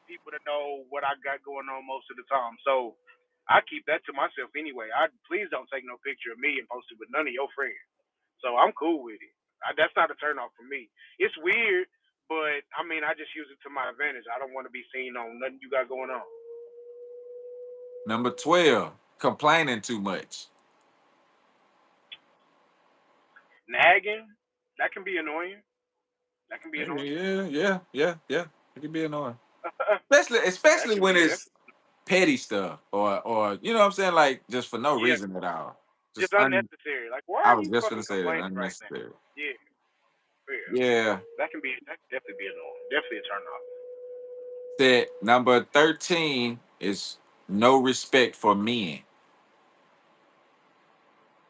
people to know what I got going on most of the time. So I keep that to myself anyway. I please don't take no picture of me and post it with none of your friends. So I'm cool with it. That's not a turn off for me. It's weird, but I mean, I just use it to my advantage. I don't want to be seen on nothing you got going on. Number 12, complaining too much. Nagging, that can be annoying. That can be annoying. Yeah, yeah, yeah, yeah. It can be annoying. That Especially can when be it's definitely. petty stuff or you know what I'm saying, like just for no Yeah, reason at all. just unnecessary. Like, why I are was you just gonna fucking say that complaining right now? unnecessary. Yeah, yeah. Yeah. That can definitely be annoying. Definitely a turn off. Said number 13 is no respect for men.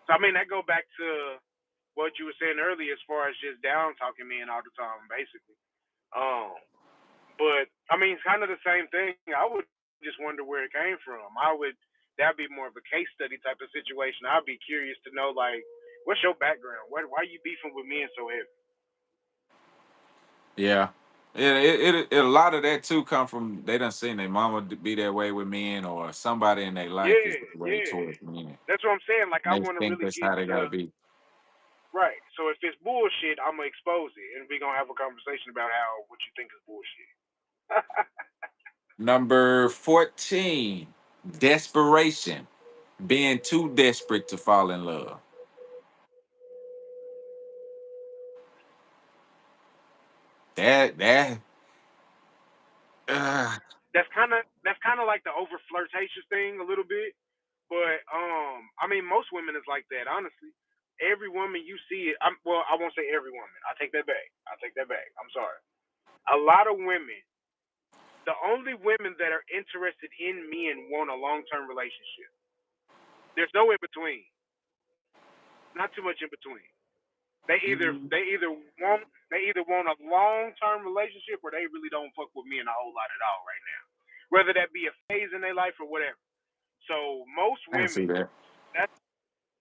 So I mean, that go back to what you were saying earlier, as far as just down talking men all the time, basically. Um, But I mean, it's kind of the same thing. I would just wonder where it came from. That'd be more of a case study type of situation. I'd be curious to know like, what's your background? Why are you beefing with men so heavy? Yeah. Yeah, a lot of that too come from they done seen their mama be that way with men or somebody in their life is Yeah, that way yeah. towards men. That's what I'm saying. Like, And I they want to think really that's get how they gotta to be. right. So if it's bullshit, I'm gonna expose it, and we're gonna have a conversation about how what you think is bullshit. Number 14, desperation. Being too desperate to fall in love. That uh, that's kind of like the over flirtatious thing a little bit. But I mean, most women is like that. Honestly, every woman you see, well, I won't say every woman. I take that back. I take that back. I'm sorry. A lot of women, the only women that are interested in men want a long term relationship. There's no in between. Not too much in between. They either Mhm. they either want they either want a long term relationship or they really don't fuck with me in a whole lot at all right now. Whether that be a phase in their life or whatever. So most I can women, see that.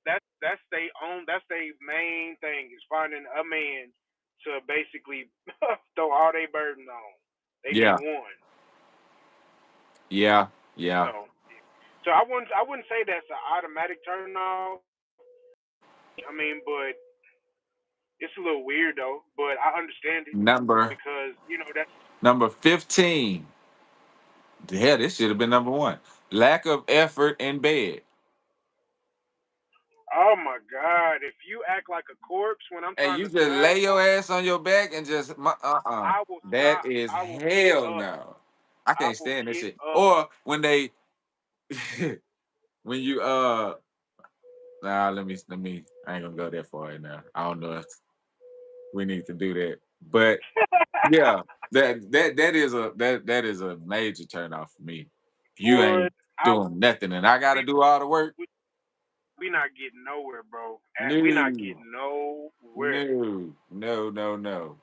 that's that's they own that's their main thing is finding a man to basically throw all their burden on. They need Yeah, one. yeah, yeah. So I wouldn't say that's an automatic turn off. I mean, but it's a little weird though. But I understand it Number because that's number 15. Hell, this should have been number one. Lack of effort in bed. oh my god. If you act like a corpse when I'm And trying you to just smash lay your something, ass on your back and just I will that stop. is I will get hell up. no. I I can't will stand this get shit. up. Or when they when you nah, let me I ain't gonna go that far right now. I don't know if we need to do that. But yeah, that is a major turn off for me. You Boy, ain't doing nothing and I we gotta do all the work. we not getting nowhere, bro. We not No, getting nowhere. no.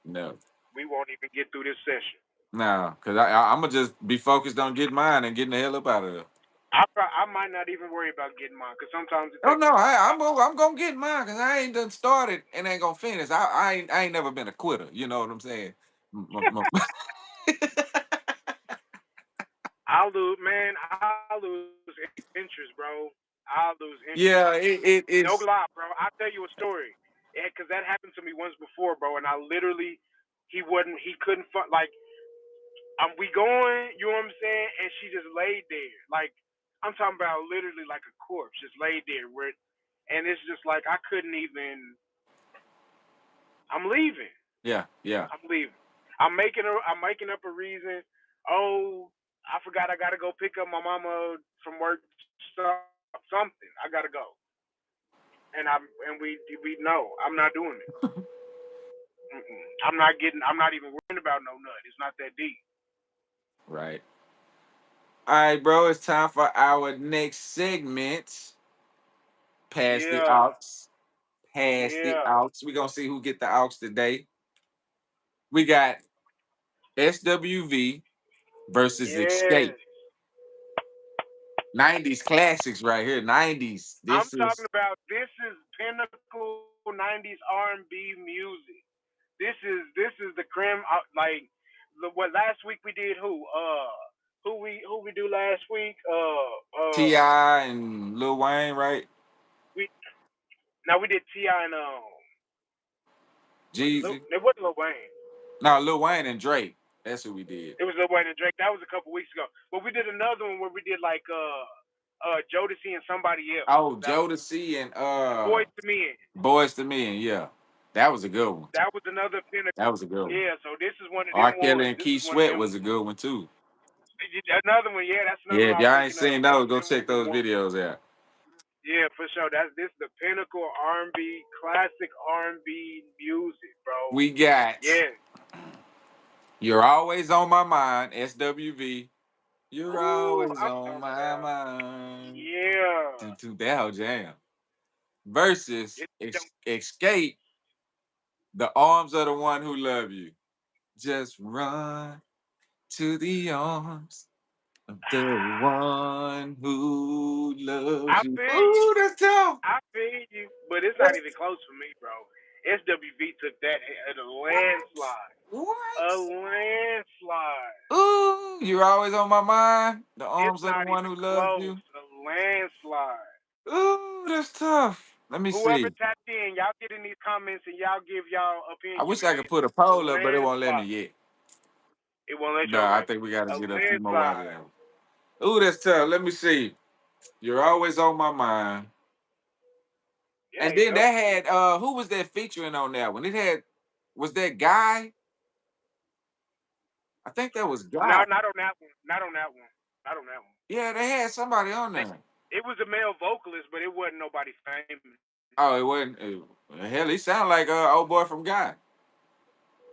No. We won't even get through this session. No, because I'm gonna just be focused on getting mine and getting the hell up out of there. I might not even worry about getting mine because sometimes it Oh takes no, a. I'm gonna get mine because I ain't done started and ain't gonna finish. I ain't never been a quitter. You know what I'm saying? I'll lose, man. I'll lose interest, bro. I'll lose interest. Yeah, No lie, it's bro. I'll tell you a story. Yeah, because that happened to me once before, bro. And I literally, he couldn't like. We going, you know what I'm saying? And she just laid there, like I'm talking about, literally like a corpse, just laid there. And it's just like I couldn't even. I'm leaving. yeah, yeah. I'm leaving. I'm making up a reason. Oh, I forgot I gotta go pick up my mama from work. Something. I gotta go. And we no. I'm not doing it. Mm-mm. I'm not even worrying about no nut. It's not that deep. Right. All right, bro. It's time for our next segment. Pass the Yeah. aux. Pass the Yeah. aux. We gonna see who get the aux today. We got SWV versus Escape. Yes. 90s classics right here. 90s. I'm This talking is about, this is pinnacle 90s R&B music. This is the creme. Like what last week we did? Who we do last week? T.I. and Lil Wayne, right? We now we did Ti and was it Lil? Jeezy. It wasn't Lil Wayne. No, Lil Wayne and Drake. That's who we did. It was Lil Wayne and Drake. That was a couple weeks ago. But we did another one where we did like Jodeci and somebody else. Oh, That was Jodeci and Boys to Men. Boys to Men. Yeah, that was a good one. That was another That pinnacle. was a good one. Yeah, so this is one of R. them Kelly ones. and This is Keith one of Sweat them. was a good one too. Another one. Yeah, that's another Yeah, if one I was y'all ain't thinking seen of. That's those, go check them those one. videos out. Yeah, for sure. This the pinnacle R&B, classic R&B music, bro. We got Yeah. You're Always on My Mind, SWV. You're Ooh, always I'm on talking my about. mind. Yeah. To that whole jam. Versus It don't. Escape, the arms of the one who love you. Just run to the arms of the one who I loves you. feel you. Ooh, that's tough. I feel you, but it's not even close for me, bro. SWV took that at a What? landslide. A What? landslide. Ooh, you're always on my mind. The It's arms of the not one even who loves close. you. A landslide. Ooh, that's tough. Let me Whoever see. tapped in, y'all get in these comments and y'all give y'all I opinion, wish I man. could put a A poll up, but it won't let me landslide. yet. It won't let you. No, I Okay. think we got to A get a few more watches landslide. out. Ooh, that's tough. Let me see. You're always on my mind. Yeah, And then yep. that had who was that featuring on that one? It had was that guy? I think that was No, God. not on that one. Not on that one. Not on that one. Yeah, they had somebody on They, there. it was a male vocalist, but it wasn't nobody famous. Oh, it wasn't. Hell, he sounded like old boy from God.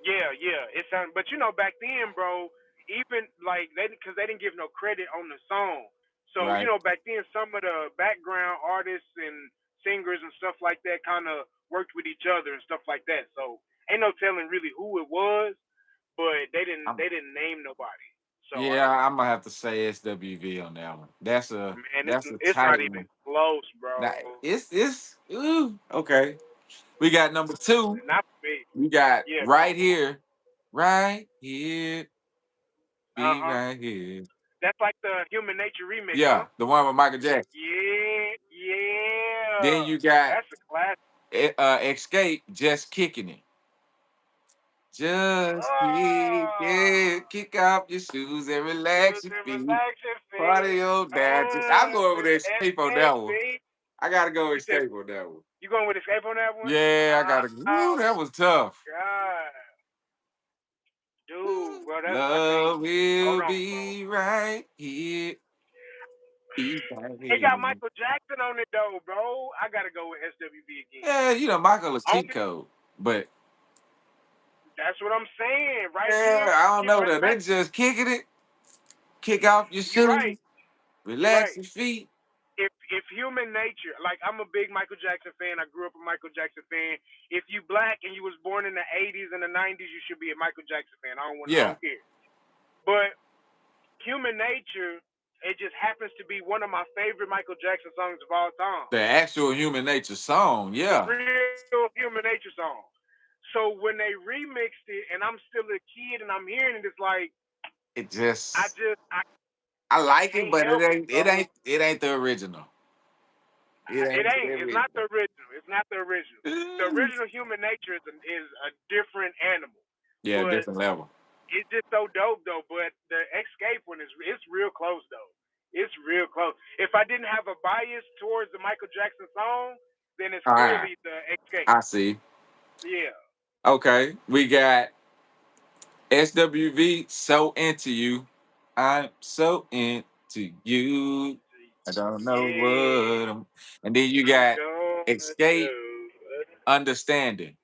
Yeah, yeah. It sounded, but you know, back then, bro, even like because they didn't give no credit on the song. So you Right. know, back then, some of the background artists and singers and stuff like that kind of worked with each other and stuff like that. So ain't no telling really who it was, but they didn't I'm, they didn't name nobody. So I yeah, don't know. I'm gonna have to say SWV on that one. That's a Man, that's a it's not tight even one. close, That bro. it's ooh, okay. We got number two. Not for me. We got Yeah, go. right here, right here, Uh be huh. right here. That's like the Human Nature remix, Yeah, huh? the one with Michael Jackson. Yeah, yeah. Then you got That's a classic. Escape, just kicking it. Just kick Oh, it, kick off your shoes and relax use your and feet. relax your Party feet. on that. I'm going with Escape on that one. SAP. I gotta go You said Escape on that one. you going with Escape on that one? Yeah, I gotta. Ooh, Oh that was tough. God, dude, Ooh, bro. That's I can't. love Hold will on, bro. be right here. Be right It got here. Michael Jackson on it though, bro. I gotta go with SWB again. Yeah, you know Michael a cheat Only code, but that's what I'm saying. Right yeah, here, I don't get know that they relax. just kicking it, kick off your You right. shoes, You relax right. your feet. If human nature, like I'm a big Michael Jackson fan. I grew up a Michael Jackson fan. If you black and you was born in the '80s and the '90s, you should be a Michael Jackson fan. I Yeah, don't care. But human nature, it just happens to be one of my favorite Michael Jackson songs of all time. the actual Human Nature song. The Yeah, real human nature song. So when they remixed it, and I'm still a kid and I'm hearing it, it's like it I just just I I like it, can't but it help it, ain't it bro. ain't it ain't the original. It It ain't the ain't. It's not original. the original. It's not the original. The Ooh. original Human Nature is a different animal, Yeah, but different level. it's just so dope though. But the Escape one is it's real close though. It's real close. If I didn't have a bias towards the Michael Jackson song, then it's All right, clearly the Escape. I see. Yeah. Okay, we got SWV. So into you, I'm so into you. I don't know Yeah. what I'm. And then you I'm got gonna do. Escape, understanding.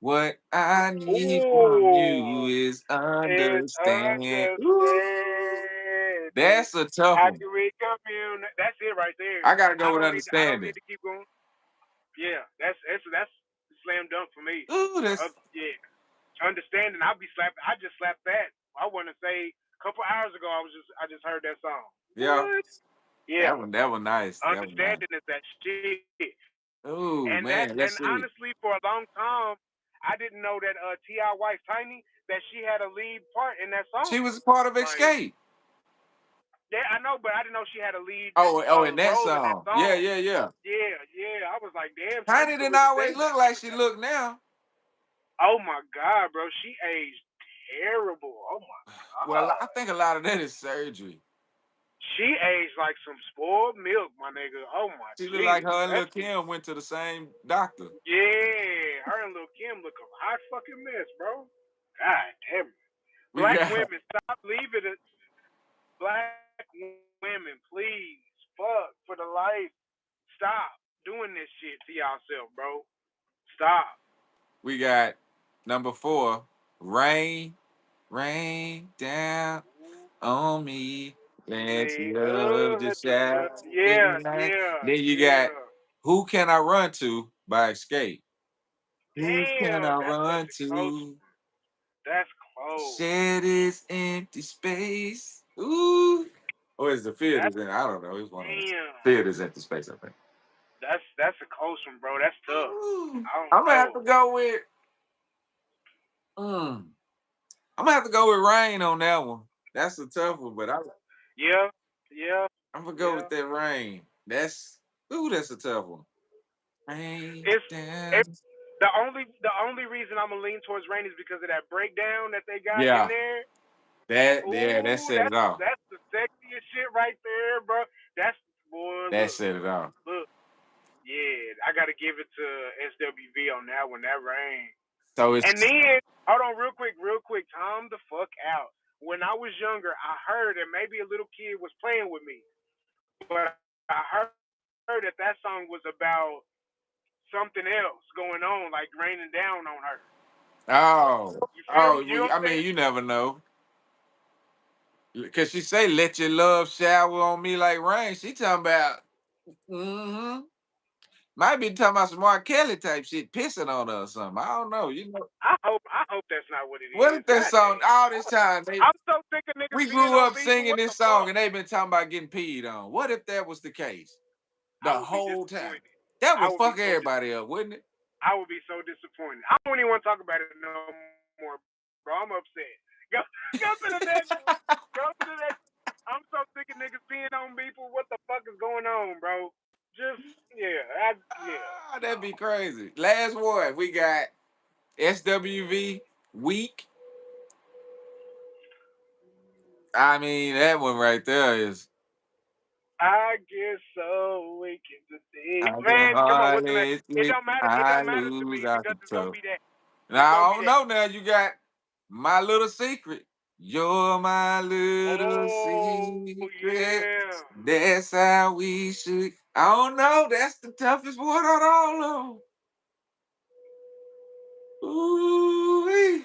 What I need from you Ooh, is it's understand. Ooh, understanding. that's a tough How one. can we commune? That's it right there. I gotta I go with don't need. I don't understanding. need to keep going. Yeah, that's slam dunk for me. Ooh, that's Yeah, understanding. I'll be slapping. I just slapped that. I want to say a couple hours ago. I just heard that song. yeah. What? Yeah, That one nice. That was nice. understanding is that shit. Ooh, man, And let's see. honestly, for a long time, I didn't know that Ti wife Tiny that she had a lead part in that She song. was a part of Like, Escape. yeah, I know, but I didn't know she had a lead Oh, in that role in that song. Yeah, song. yeah, yeah. Yeah, yeah. I was like, damn, Tiny Tiny could didn't really always sing. look like she look now. Oh my god, bro, she aged terrible. Oh my Well, I god, think a lot of that is surgery. she aged like some spoiled milk, my nigga. Oh my She looked like Jesus, her and that Lil' shit. Kim went to the same doctor. Yeah, her and Lil Kim look a hot fucking mess, bro. God damn it. We Black got women, stop leaving it. Black women, please, fuck for the life. Stop doing this shit to yourself, bro. Stop. we got number 4, Rain, Rain Down on me. Let's Me, love the shower yeah, midnight. yeah, Then you got yeah. Who Can I Run To by Escape. Who can Damn, I that's such run a close to? one. That's close. Share this empty space. Ooh. Or is the field That's is in? I don't know. It's one of them. damn. Field is empty space, I think. That's a close one, bro. That's tough. Ooh. I don't I'm gonna have know. to go with. Mm, I'm gonna have to go with Rain on that one. That's a tough one, but Yeah, yeah, I'm gonna go with yeah. that Rain. That's a tough one. Rain It's down. it's the only reason I'm gonna lean towards Rain is because of that breakdown that they got in Yeah, there. that Ooh, said it all. that's the sexiest shit right there, bro. That's boy. That said it all. Look. Yeah, I gotta give it to SWV on that one. That Rain. So it's And then, hold on, real quick, time the fuck out. When I was younger, I heard that maybe a little kid was playing with me, but I heard that song was about something else going on, like raining down on her. oh, You feel me? You know oh. what I'm Well, I saying? mean, you never know. Cause she say, "Let your love shower on me like rain." She talking about, mm-hmm. Might be talking about some R. Kelly type shit, pissing on her or something. I don't know. You know, I hope that's not what it what is. if that God song damn. all this time I'm so sick of niggas we being grew on up people. singing What this the song fuck? and they've been talking about getting peed on? What if that was the case the I would be whole time? disappointed. That I would would be fuck so everybody up, wouldn't it? I would be so disappointed. I don't even want to talk about it no more, bro. I'm upset. Go go to the next one. Go to the next. I'm so sick of niggas peeing on people. What the fuck is going on, bro? Just yeah. Ah, that'd be crazy. Last one, we got SWV week. I mean, that one right there is. I get so weak in the thing. I can Man, come on, what's the name? hardly It sleep. don't matter. It I don't matter to lose me out because it's gonna control. be that. It's Now gonna I be don't that. know. Now you got my little secret. You're my little Oh secret. yeah. That's how we should. I don't know. That's the toughest one out of all of them. Ooh,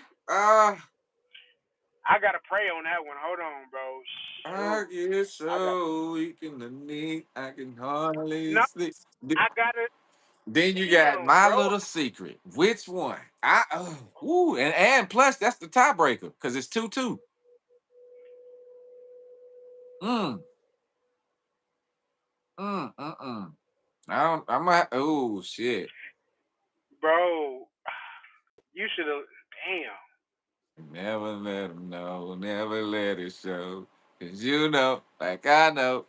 I gotta pray on that one. Hold on, bro. I Shoot. get I got so weak in the knee. I can hardly no. sleep. I gotta. Then you got Damn, my bro. little secret. Which one? And plus that's the tiebreaker because it's 2-2. Mm, mm. I don't. I'm at. Oh shit. Bro, you should have. Damn. Never let them know. Never let it show. Cause you know, like I know.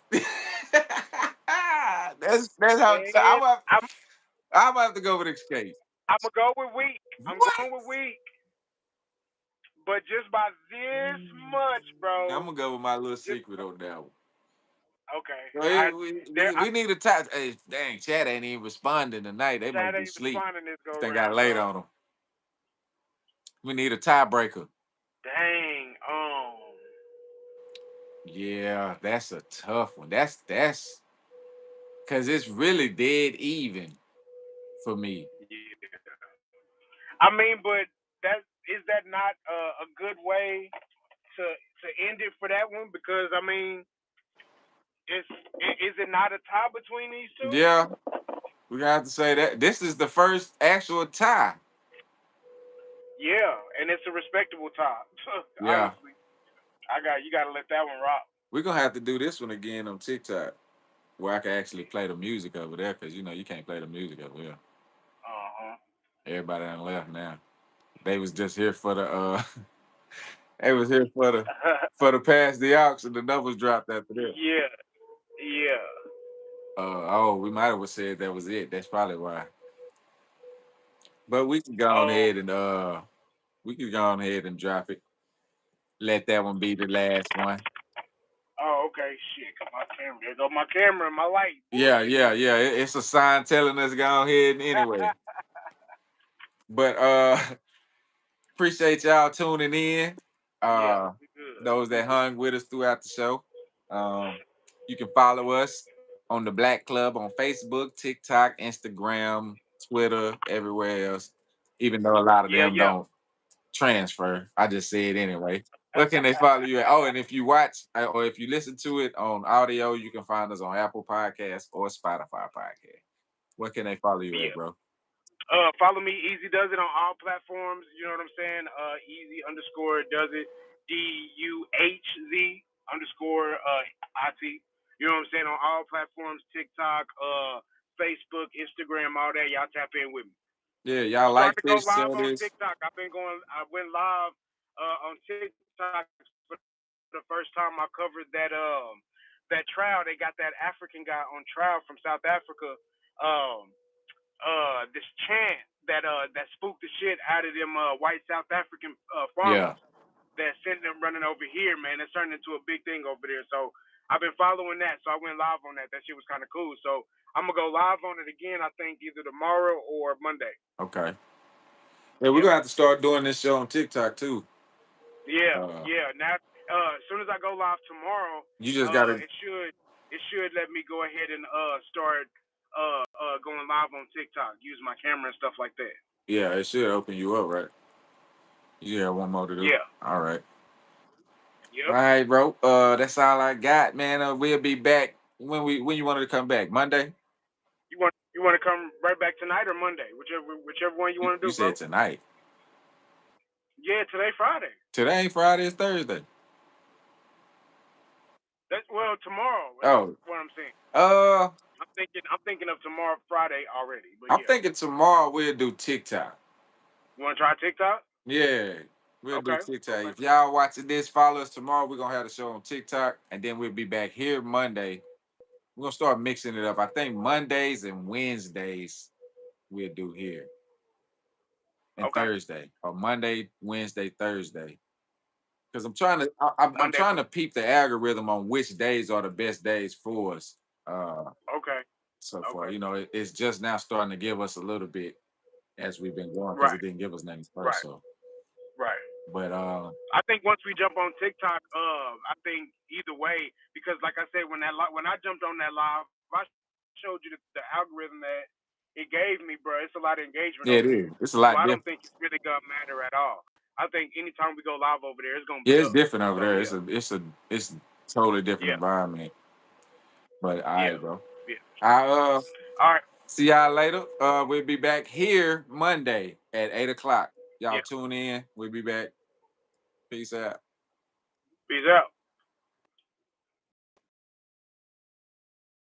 That's how. So Man, I'm gonna have to go with escape. I'm gonna go with weak. I'm What? going with weak, but just by this much, I'm bro. gonna go with my little Just secret on that one. okay. So we need a tie. Hey, dang, Chad ain't even responding tonight. They Chad must be ain't asleep. responding this go They got round, late bro. on them. We need a tiebreaker. Dang. Yeah, that's a tough one. That's because it's really dead even for me. Yeah. I mean, but that not a good way to end it for that one? Because I mean, is it not a tie between these two? Yeah, we got to say that this is the first actual tie. Yeah, and it's a respectable tie. Yeah, Honestly, you got to let that one rock. we're gonna have to do this one again on TikTok where I can actually play the music over there because you can't play the music over here. Uh huh. Everybody done left now. They was just here for the they was here for the pass the aux and the numbers dropped after that. Yeah, yeah. Oh, we might have said that was it. That's probably why. But we can go on Oh, ahead and we can go on ahead and drop it. Let that one be the last one. oh, okay. Shit, got my camera. There go my camera and my light. Yeah, Boy. yeah, yeah. It's a sign telling us to go on ahead anyway. But appreciate y'all tuning in. Yeah, Uh we good. those We that good. hung with us throughout the show. You can follow us on the Black Club on Facebook, TikTok, Instagram, Twitter, everywhere else. Even though a lot of Yeah, them yeah. don't transfer. I just say it anyway. Where can they follow you at? Oh, and if you watch or if you listen to it on audio, you can find us on Apple Podcasts or Spotify Podcast. Where can they follow you at, Yeah. bro? Follow me. Easy does it on all platforms. You know what I'm saying? Easy underscore does it. DUHZ underscore IT. You know what I'm saying? On all platforms, TikTok, Facebook, Instagram, all that. Y'all tap in with me. Yeah, y'all like Starting to go this, live share on this. TikTok. I went live on TikTok for the first time. I covered that trial. They got that African guy on trial from South Africa. Um, this chant that spooked the shit out of them white South African Yeah. farmers that sent them running over here, man. It's turned into a big thing over there. So I've been following that. So I went live on that. That shit was kind of cool. So I'm gonna go live on it again. I think either tomorrow or Monday. Okay. Yeah, we're gonna have to start doing this show on TikTok too. Yeah, yeah. Now, as soon as I go live tomorrow, You just gotta. it should let me go ahead and start going live on TikTok, use my camera and stuff like that. Yeah, it should open you up, right? You have one more to do. Yeah. All right. All Yep. right, bro. That's all I got, man. We'll be back when you wanted to come back. Monday? You want to come right back tonight or Monday, whichever one you want to You do, bro. said tonight. Yeah, today Friday. Today ain't Friday, it's Thursday. That's tomorrow. That's Oh. what I'm saying. Uh I'm thinking of tomorrow Friday already. But I'm yeah. thinking tomorrow we'll do TikTok. You want to try TikTok? Yeah. We'll do Okay. TikTok. Okay. If y'all watching this, follow us tomorrow. We're gonna have the show on TikTok, and then we'll be back here Monday. We're gonna start mixing it up. I think Mondays and Wednesdays we'll do here. And Okay. Thursday. Or Monday, Wednesday, Thursday. Because I'm Monday. trying to peep the algorithm on which days are the best days for us. Okay. So far, Okay. it's just now starting to give us a little bit as we've been going because Right. it didn't give us nothing first. Right. So, Right. but I think once we jump on TikTok, I think either way, because like I said, when I jumped on that live, I showed you the algorithm that it gave me, bro. It's a lot of engagement yeah, it over is. there, It's a so lot I don't different. think it's really gonna matter at all. I think anytime we go live over there, it's gonna Yeah, be it's up. different over So there. yeah, It's totally different yeah, environment. But all yeah, right, bro. yeah. I All right, see y'all later. We'll be back here Monday at 8 o'clock. Y'all yeah. tune in. We'll be back. Peace out. Peace out.